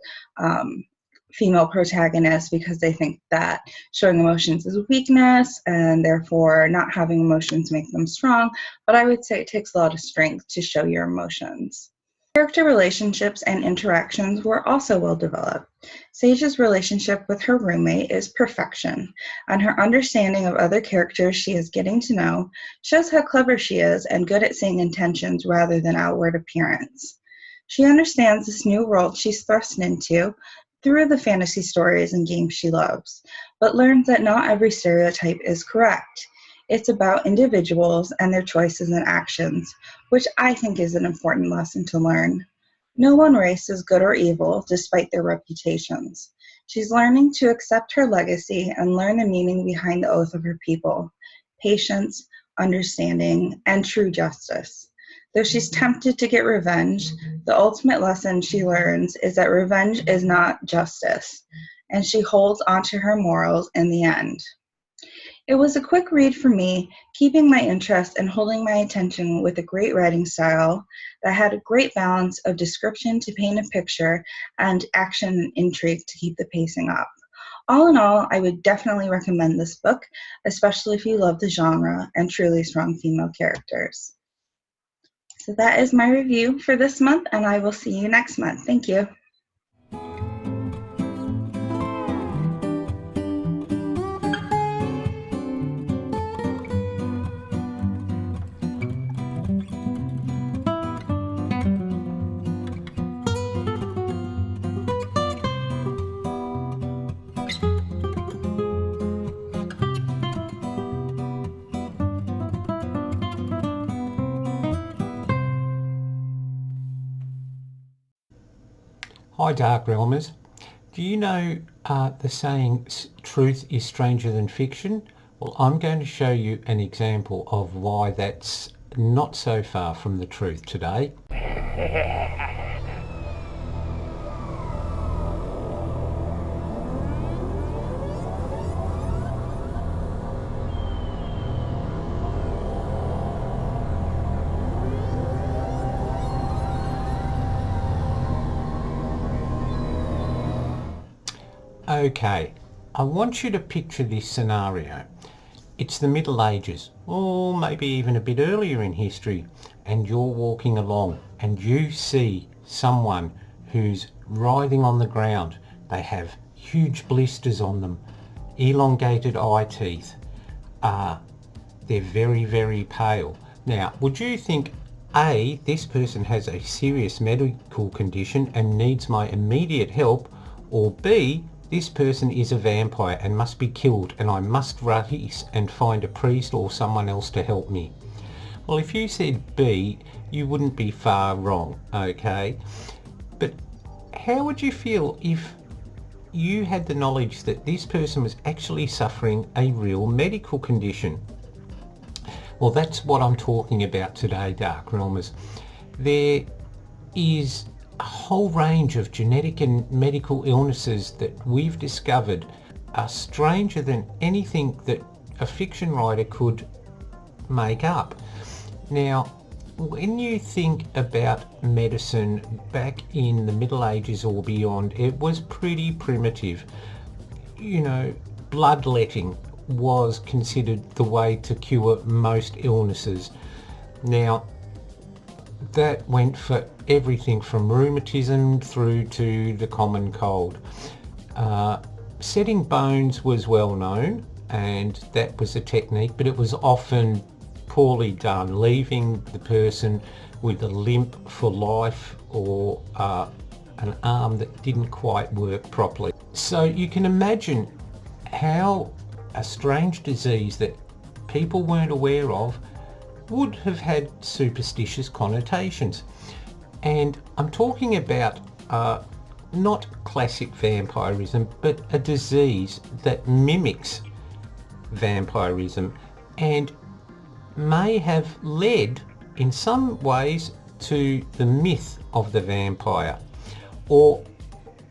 S14: female protagonists because they think that showing emotions is a weakness and therefore not having emotions make them strong. But I would say it takes a lot of strength to show your emotions. Character relationships and interactions were also well developed. Sage's relationship with her roommate is perfection, and her understanding of other characters she is getting to know shows how clever she is and good at seeing intentions rather than outward appearance. She understands this new world she's thrust into through the fantasy stories and games she loves, but learns that not every stereotype is correct. It's about individuals and their choices and actions, which I think is an important lesson to learn. No one race is good or evil, despite their reputations. She's learning to accept her legacy and learn the meaning behind the oath of her people: patience, understanding, and true justice. Though she's tempted to get revenge, the ultimate lesson she learns is that revenge is not justice, and she holds onto her morals in the end. It was a quick read for me, keeping my interest and holding my attention with a great writing style that had a great balance of description to paint a picture and action and intrigue to keep the pacing up. All in all, I would definitely recommend this book, especially if you love the genre and truly strong female characters. So that is my review for this month, and I will see you next month. Thank you.
S15: Hi Dark Realmers. Do you know the saying, truth is stranger than fiction? Well, I'm going to show you an example of why that's not so far from the truth today. Okay, I want you to picture this scenario. It's the Middle Ages, or maybe even a bit earlier in history, and you're walking along and you see someone who's writhing on the ground. They have huge blisters on them, elongated eye teeth. They're very, very pale. Now, would you think, A, this person has a serious medical condition and needs my immediate help, or B, this person is a vampire and must be killed and I must race and find a priest or someone else to help me? Well, if you said B, you wouldn't be far wrong, okay? But how would you feel if you had the knowledge that this person was actually suffering a real medical condition? Well, that's what I'm talking about today, Dark Realmers. There is a whole range of genetic and medical illnesses that we've discovered are stranger than anything that a fiction writer could make up. Now, when you think about medicine back in the Middle Ages or beyond, it was pretty primitive. You know, bloodletting was considered the way to cure most illnesses. Now, that went for everything from rheumatism through to the common cold. Setting bones was well known, and that was a technique, but it was often poorly done, leaving the person with a limp for life or an arm that didn't quite work properly. So you can imagine how a strange disease that people weren't aware of would have had superstitious connotations. And I'm talking about not classic vampirism, but a disease that mimics vampirism and may have led in some ways to the myth of the vampire, or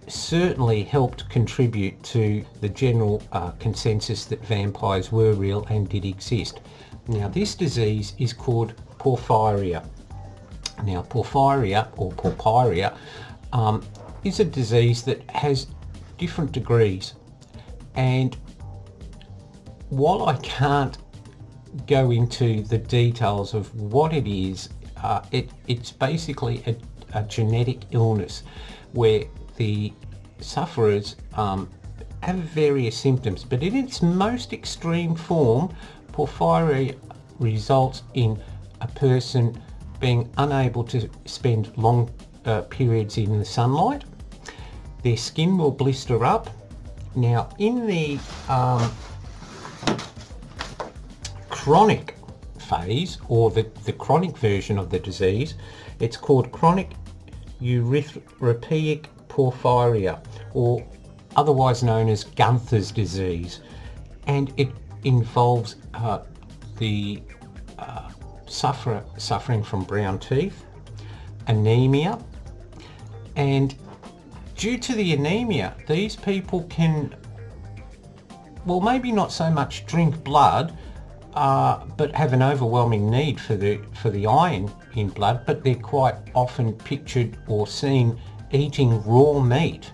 S15: certainly helped contribute to the general consensus that vampires were real and did exist. Now, this disease is called porphyria. Now, porphyria or porphyria is a disease that has different degrees, and while I can't go into the details of what it is, it's basically a genetic illness where the sufferers have various symptoms, but in its most extreme form, porphyria results in a person being unable to spend long periods in the sunlight. Their skin will blister up. Now, in the chronic phase, or the chronic version of the disease, it's called chronic erythropoietic porphyria, or otherwise known as Gunther's disease, and it involves the sufferer suffering from brown teeth, anemia, and due to the anemia, these people can, well, maybe not so much drink blood, but have an overwhelming need for the iron in blood, but they're quite often pictured or seen eating raw meat.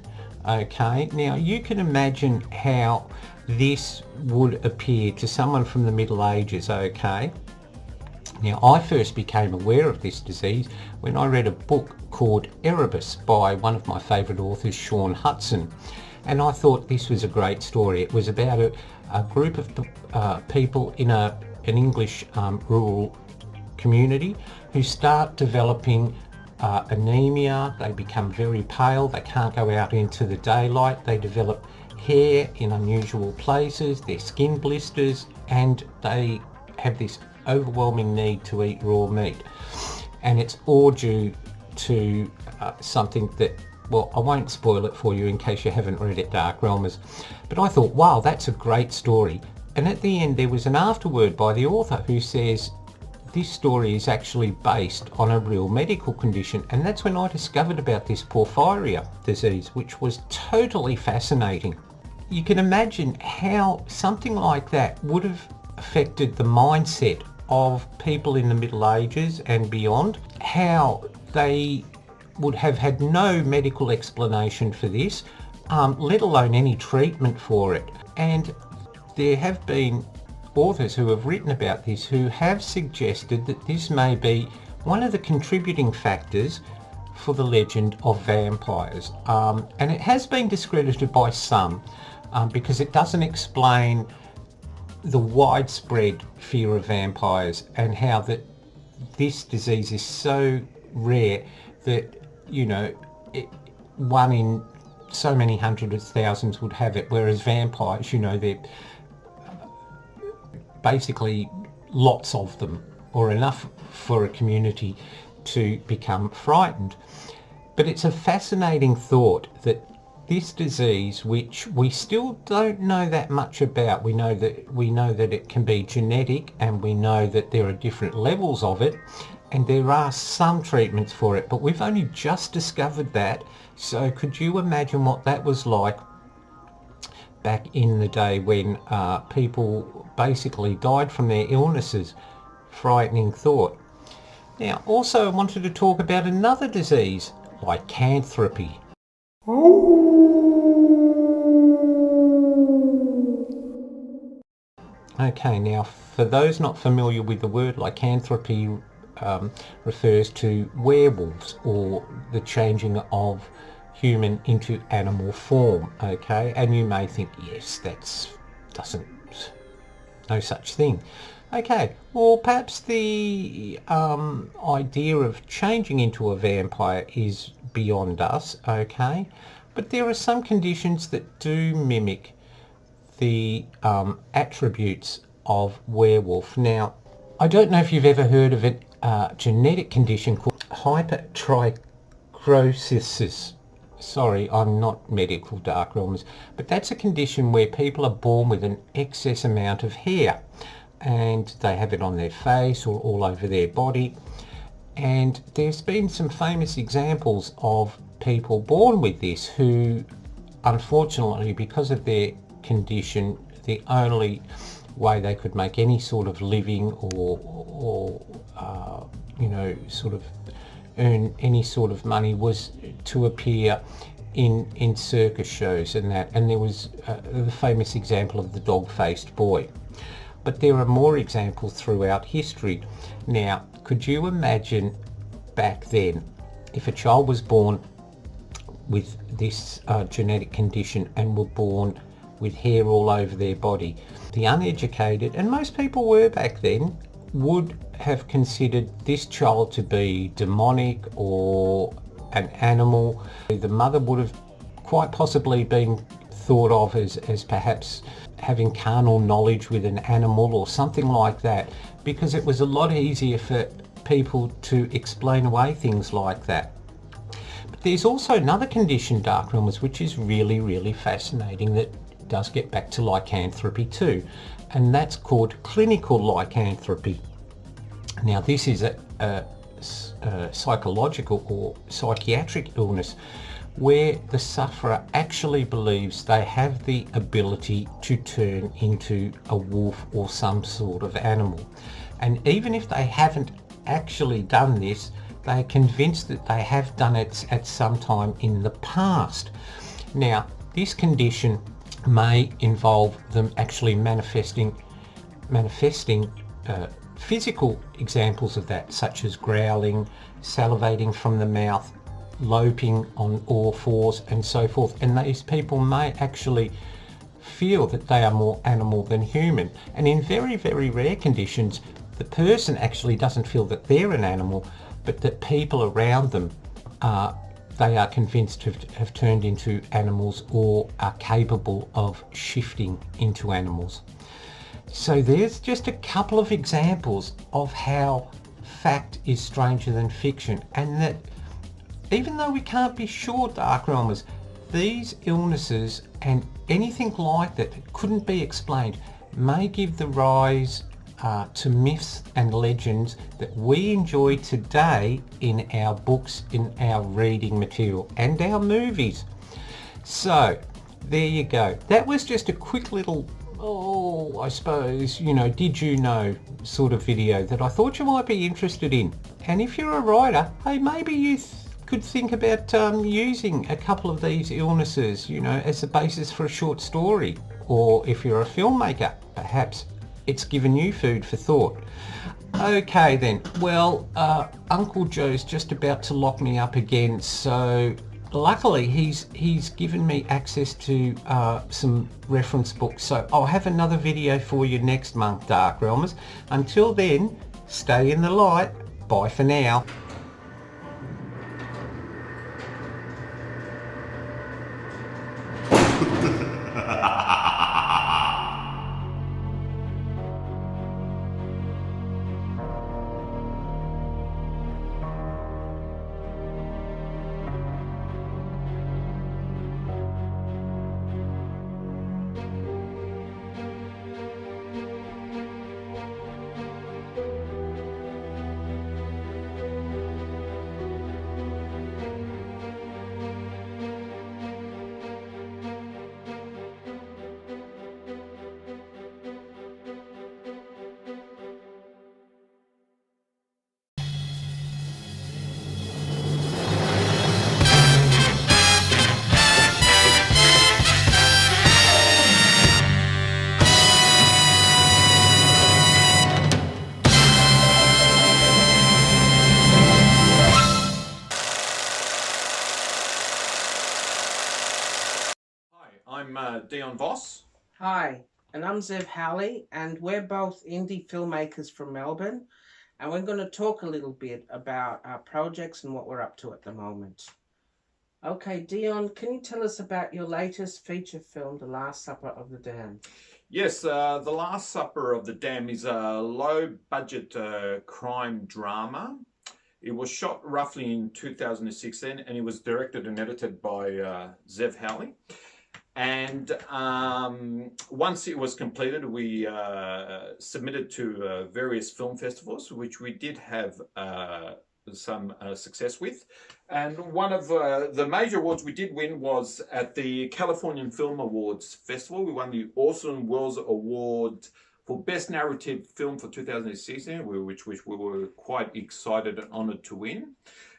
S15: Okay, now you can imagine how this would appear to someone from the Middle Ages. Okay, now I first became aware of this disease when I read a book called Erebus by one of my favourite authors, Sean Hudson, and I thought this was a great story. It was about a group of people in an English rural community who start developing anemia. They become very pale, they can't go out into the daylight, they develop hair in unusual places, their skin blisters, and they have this overwhelming need to eat raw meat. And it's all due to something that well, I won't spoil it for you in case you haven't read it, Dark Realmers, but I thought, wow, that's a great story. And at the end there was an afterword by the author who says this story is actually based on a real medical condition, and that's when I discovered about this porphyria disease, which was totally fascinating. You can imagine how something like that would have affected the mindset of people in the Middle Ages and beyond, how they would have had no medical explanation for this, let alone any treatment for it. And there have been authors who have written about this who have suggested that this may be one of the contributing factors for the legend of vampires. And it has been discredited by some because it doesn't explain the widespread fear of vampires and how that this disease is so rare that, you know, one in so many hundreds of thousands would have it, whereas vampires, you know, they're basically lots of them, or enough for a community to become frightened. But it's a fascinating thought that this disease, which we still don't know that much about, we know that it can be genetic, and we know that there are different levels of it, and there are some treatments for it, but we've only just discovered that. So could you imagine what that was like back in the day when people basically died from their illnesses? Frightening thought. Now, also I wanted to talk about another disease, lycanthropy. Okay, now for those not familiar with the word, lycanthropy refers to werewolves, or the changing of human into animal form. Okay, and you may think, yes, no such thing. Okay, well, perhaps the idea of changing into a vampire is beyond us. Okay, but there are some conditions that do mimic the attributes of werewolf. Now, I don't know if you've ever heard of a genetic condition called hypertrichosis. Sorry, I'm not medical, Dark Realmers, but that's a condition where people are born with an excess amount of hair, and they have it on their face or all over their body. And there's been some famous examples of people born with this who, unfortunately, because of their condition, the only way they could make any sort of living or you know, sort of earn any sort of money was to appear in circus shows and that. And there was the famous example of the dog-faced boy. But there are more examples throughout history. Now, could you imagine back then if a child was born with this genetic condition and were born with hair all over their body? The uneducated, and most people were back then, would have considered this child to be demonic or an animal. The mother would have quite possibly been thought of as perhaps having carnal knowledge with an animal or something like that, because it was a lot easier for people to explain away things like that. But there's also another condition, Dark Realmers, which is really, really fascinating, that does get back to lycanthropy too, and that's called clinical lycanthropy. Now, this is a psychological or psychiatric illness where the sufferer actually believes they have the ability to turn into a wolf or some sort of animal. And even if they haven't actually done this, they are convinced that they have done it at some time in the past. Now, this condition may involve them actually manifesting physical examples of that, such as growling, salivating from the mouth, loping on all fours, and so forth. And these people may actually feel that they are more animal than human. And in very, very rare conditions, the person actually doesn't feel that they're an animal, but that people around them they are convinced to have turned into animals or are capable of shifting into animals. So there's just a couple of examples of how fact is stranger than fiction, and that even though we can't be sure, Dark Realmers, these illnesses and anything like that couldn't be explained may give the rise to myths and legends that we enjoy today in our books, in our reading material and our movies. So there you go. That was just a quick little, I suppose, did you know sort of video that I thought you might be interested in. And if you're a writer, hey, maybe you could think about using a couple of these illnesses, as a basis for a short story. Or if you're a filmmaker, perhaps it's given you food for thought. Okay then, well, Uncle Joe's just about to lock me up again, so luckily he's given me access to some reference books, so I'll have another video for you next month, Dark Realmers. Until then, stay in the light. Bye for now.
S16: I'm DION VOSS.
S17: Hi, and I'm Zev HOWLEY, and we're both indie filmmakers from Melbourne, and we're going to talk a little bit about our projects and what we're up to at the moment. Okay, DION, can you tell us about your latest feature film, The Last Supper of the Damned?
S16: Yes, The Last Supper of the Damned is a low-budget crime drama. It was shot roughly in 2016, and it was directed and edited by Zev HOWLEY. And once it was completed, we submitted to various film festivals, which we did have some success with. And one of the major awards we did win was at the Californian Film Awards Festival. We won the Orson Welles Award for Best Narrative Film for 2016, which we were quite excited and honoured to win.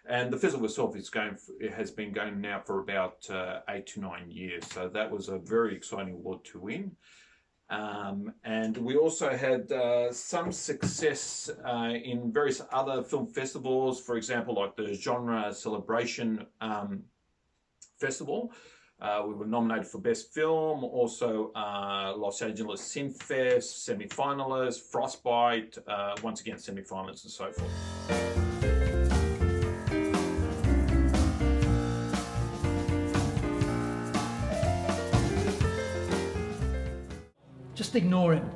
S16: And the festival itself has been going now for about 8 to 9 years. So that was a very exciting award to win. And we also had some success in various other film festivals, for example, like the Genre Celebration Festival. We were nominated for Best Film, also Los Angeles Synth Fest, semi-finalists, Frostbite, once again semi-finalists and so forth.
S18: Just ignore him.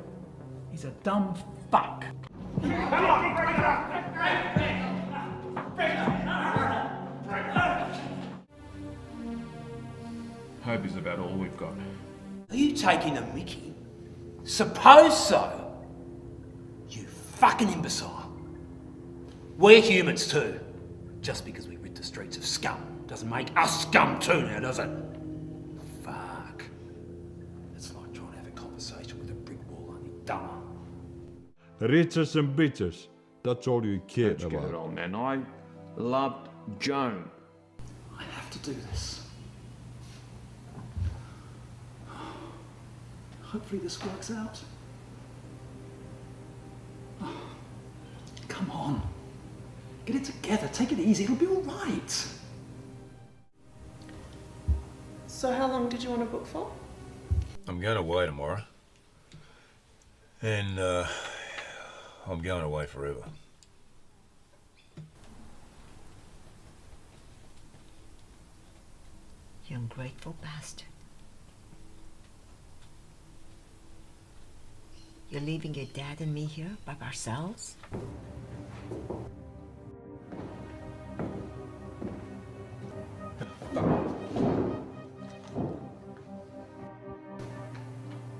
S18: He's a dumb fuck.
S8: Hope is about all we've got.
S19: Are you taking a mickey? Suppose so. You fucking imbecile. We're humans too. Just because we rid the streets of scum doesn't make us scum too now, does it? Fuck. It's like trying to have a conversation with a brick wall, only dumber.
S20: Riches and bitches. That's all you care
S8: Let's
S20: about.
S8: get it on, man. I loved Joan.
S18: I have to do this. Hopefully this works out. Oh, come on. Get it together. Take it easy. It'll be all right.
S21: So how long did you want to book for?
S22: I'm going away tomorrow. And I'm going away forever.
S23: You ungrateful bastard. You're leaving your dad and me here by ourselves?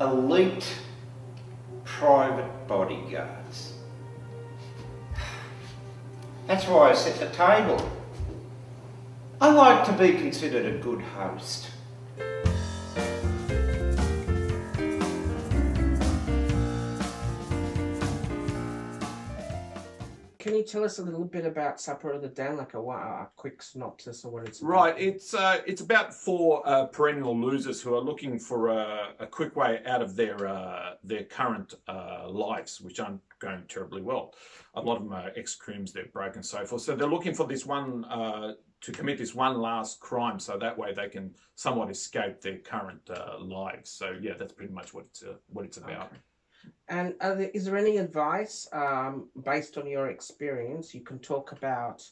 S2: elite private bodyguards. That's why I set the table. I like to be considered a good host.
S17: Can you tell us a little bit about Supper of the Dan, like a quick synopsis of what it's about?
S16: Right, it's about four perennial losers who are looking for a quick way out of their current lives, which aren't going terribly well. A lot of them are ex-crims, they're broke and so forth. So they're looking for this one, to commit this one last crime, so that way they can somewhat escape their current lives. So yeah, that's pretty much what it's about.
S17: Okay. And is there any advice based on your experience you can talk about,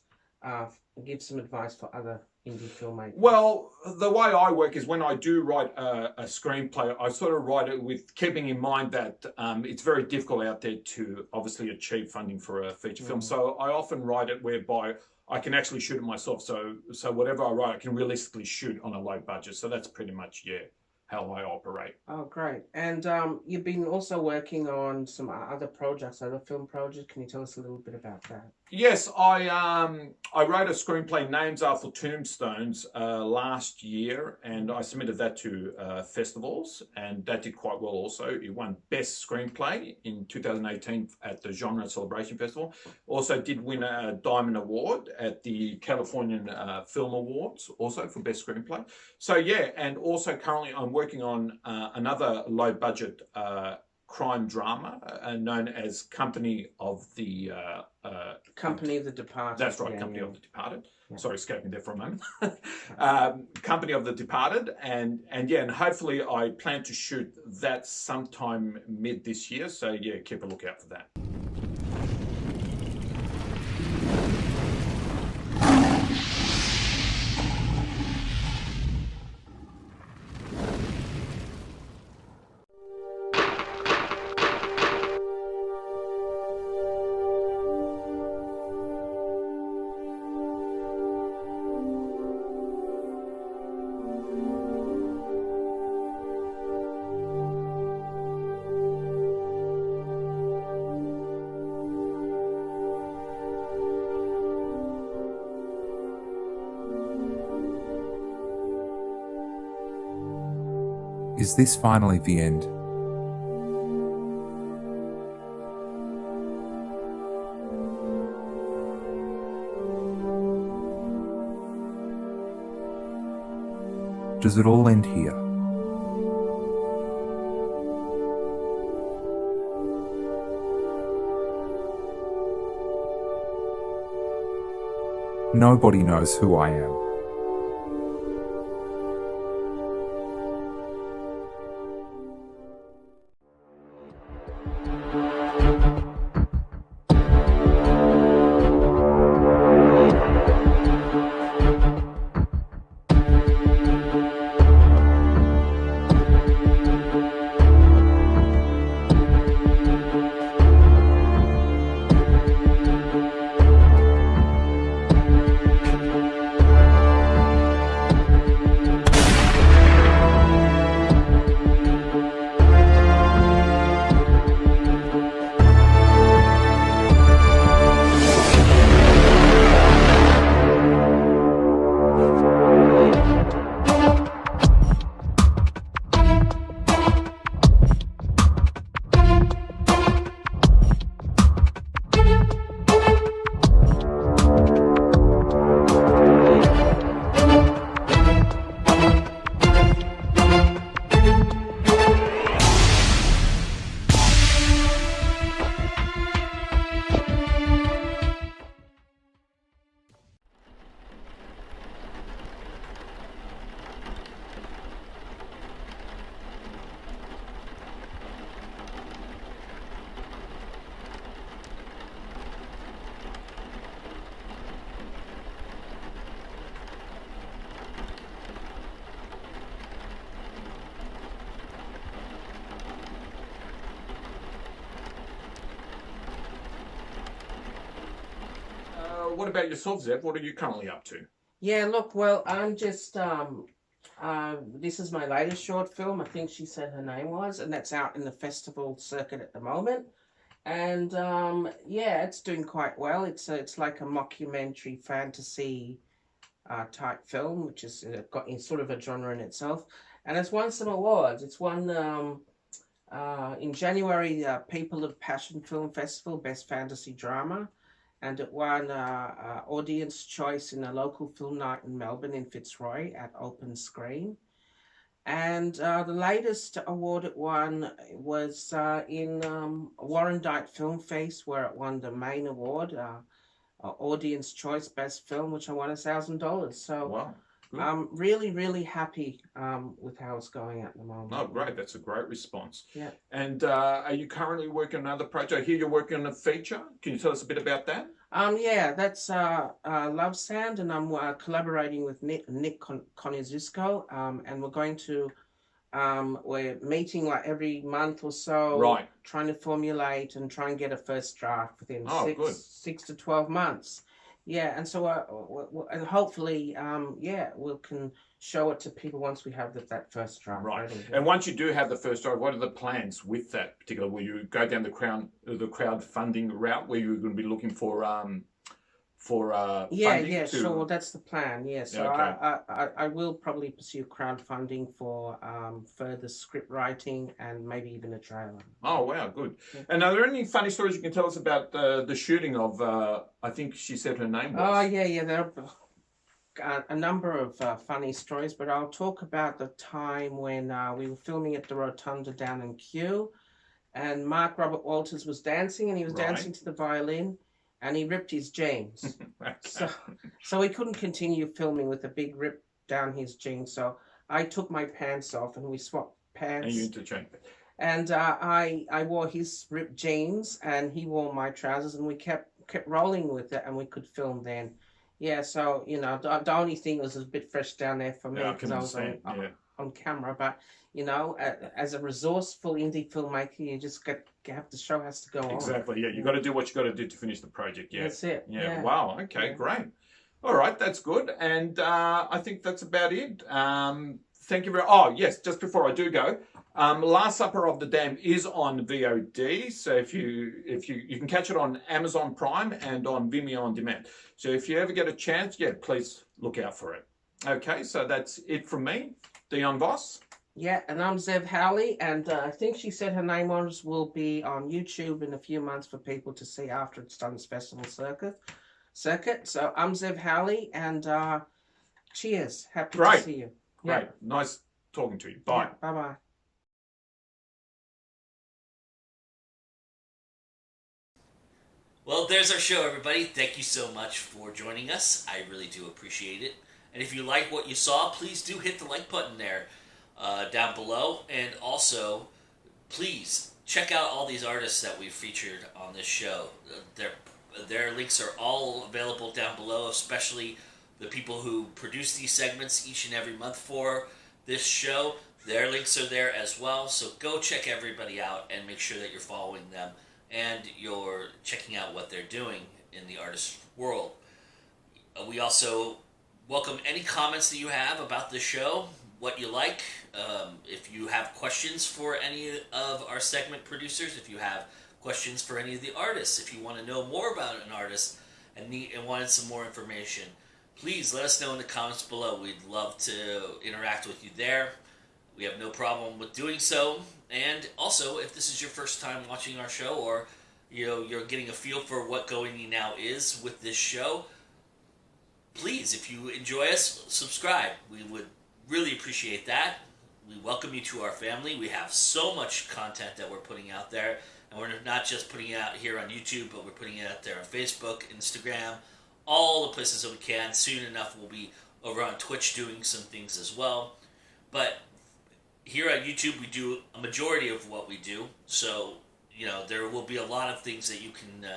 S17: give some advice for other indie filmmakers?
S16: Well, the way I work is when I do write a screenplay, I sort of write it with keeping in mind that it's very difficult out there to obviously achieve funding for a feature film. So I often write it whereby I can actually shoot it myself. So whatever I write, I can realistically shoot on a low budget. So that's pretty much, yeah, how I operate.
S17: Oh, great. And you've been also working on some other projects, other film projects. Can you tell us a little bit about that?
S16: Yes, I wrote a screenplay, Names After Tombstones, last year, and I submitted that to festivals, and that did quite well also. It won Best Screenplay in 2018 at the Genre Celebration Festival. Also did win a Diamond Award at the Californian Film Awards, also for Best Screenplay. So yeah, and also currently I'm working on another low-budget crime drama known as Company of the
S17: Departed.
S16: That's right,
S17: yeah,
S16: Company
S17: yeah.
S16: of the Departed.
S17: Yeah.
S16: Sorry, escaped me there for a moment. Company of the Departed, and yeah, and hopefully I plan to shoot that sometime mid this year. So yeah, keep a lookout for that.
S3: Is this finally the end? Does it all end here? Nobody knows who I am.
S16: What about yourself, Zev? What are you currently up to?
S17: Yeah, look, well, I'm just This is my latest short film. I think she said her name was, and that's out in the festival circuit at the moment. And yeah, it's doing quite well. It's like a mockumentary fantasy type film, which is got in sort of a genre in itself, and it's won some awards. It's won in January People of Passion Film Festival Best Fantasy Drama, and it won Audience Choice in a local film night in Melbourne in Fitzroy at Open Screen. And the latest award it won was in Warrandyte Film Fest, where it won the main award, Audience Choice Best Film, which I won $1,000. So
S16: wow.
S17: I'm really, really happy with how it's going at the moment.
S16: Oh, great. That's a great response.
S17: Yeah.
S16: And are you currently working on another project? I hear you're working on a feature. Can you tell us a bit about that?
S17: Yeah, that's Love Sound, and I'm collaborating with Nick Konizusko, and we're going to, we're meeting like every month or so,
S16: right,
S17: trying to formulate and try and get a first draft within
S16: good.
S17: 6 to 12 months. Yeah, and so and hopefully, yeah, we can show it to people once we have that first draft.
S16: Right.
S17: ready.
S16: And once you do have the first draft, what are the plans with that particular? Will you go down the crowdfunding route, where you're going to be looking for
S17: Yeah,
S16: funding
S17: yeah,
S16: to...
S17: sure. That's the plan. Yeah, so
S16: Okay.
S17: I will probably pursue crowdfunding for further script writing and maybe even a trailer.
S16: Oh, wow, good. And are there any funny stories you can tell us about the shooting of, I think she said her name was?
S17: Oh, yeah, there are a number of funny stories, but I'll talk about the time when we were filming at the Rotunda down in Kew, and Mark Robert Walters was dancing, and he was dancing to the violin, and he ripped his jeans.
S16: Okay.
S17: So he couldn't continue filming with a big rip down his jeans, so I took my pants off, and we swapped pants.
S16: And you interchanged it.
S17: And I wore his ripped jeans, and he wore my trousers, and we kept rolling with it, and we could film then. Yeah, so, you know, the only thing was a bit fresh down there for me because I was on camera. But, you know, as a resourceful indie filmmaker, you just have the show has to go on.
S16: Exactly, yeah. You got to do what you got to do to finish the project, yeah.
S17: That's it.
S16: Yeah, wow, okay, great. All right, that's good. And I think that's about it. Thank you very... Oh, yes, just before I do go, Last Supper of the Damned is on VOD, so if you can catch it on Amazon Prime and on Vimeo on demand. So if you ever get a chance, yeah, please look out for it. Okay, so that's it from me, DION VOSS.
S17: Yeah, and I'm Zev Howley, and I think she said her name will be on YouTube in a few months for people to see after it's done its festival circuit. So I'm Zev Howley, and cheers. Happy to see you. Yeah.
S16: Great. Nice talking to you. Bye.
S17: Yeah, bye-bye.
S1: Well, there's our show, everybody. Thank you so much for joining us. I really do appreciate it. And if you like what you saw, please do hit the like button there down below. And also, please check out all these artists that we've featured on this show. Their links are all available down below, especially the people who produce these segments each and every month for this show. Their links are there as well. So go check everybody out and make sure that you're following them and you're checking out what they're doing in the artist world. We also welcome any comments that you have about the show, what you like. If you have questions for any of our segment producers, if you have questions for any of the artists, if you want to know more about an artist and wanted some more information, please let us know in the comments below. We'd love to interact with you there. We have no problem with doing so. And also, if this is your first time watching our show, or you're getting a feel for what GoIndieNow is with this show, please, if you enjoy us, subscribe. We would really appreciate that. We welcome you to our family. We have so much content that we're putting out there, and we're not just putting it out here on YouTube, but we're putting it out there on Facebook, Instagram, all the places that we can. Soon enough, we'll be over on Twitch doing some things as well. But here at YouTube, we do a majority of what we do. So, there will be a lot of things that you can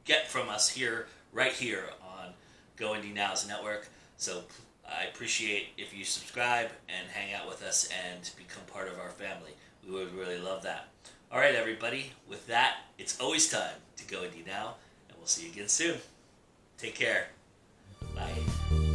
S1: get from us here, right here on GoIndieNow's network. So I appreciate if you subscribe and hang out with us and become part of our family. We would really love that. All right, everybody. With that, it's always time to GoIndieNow, and we'll see you again soon. Take care. Bye.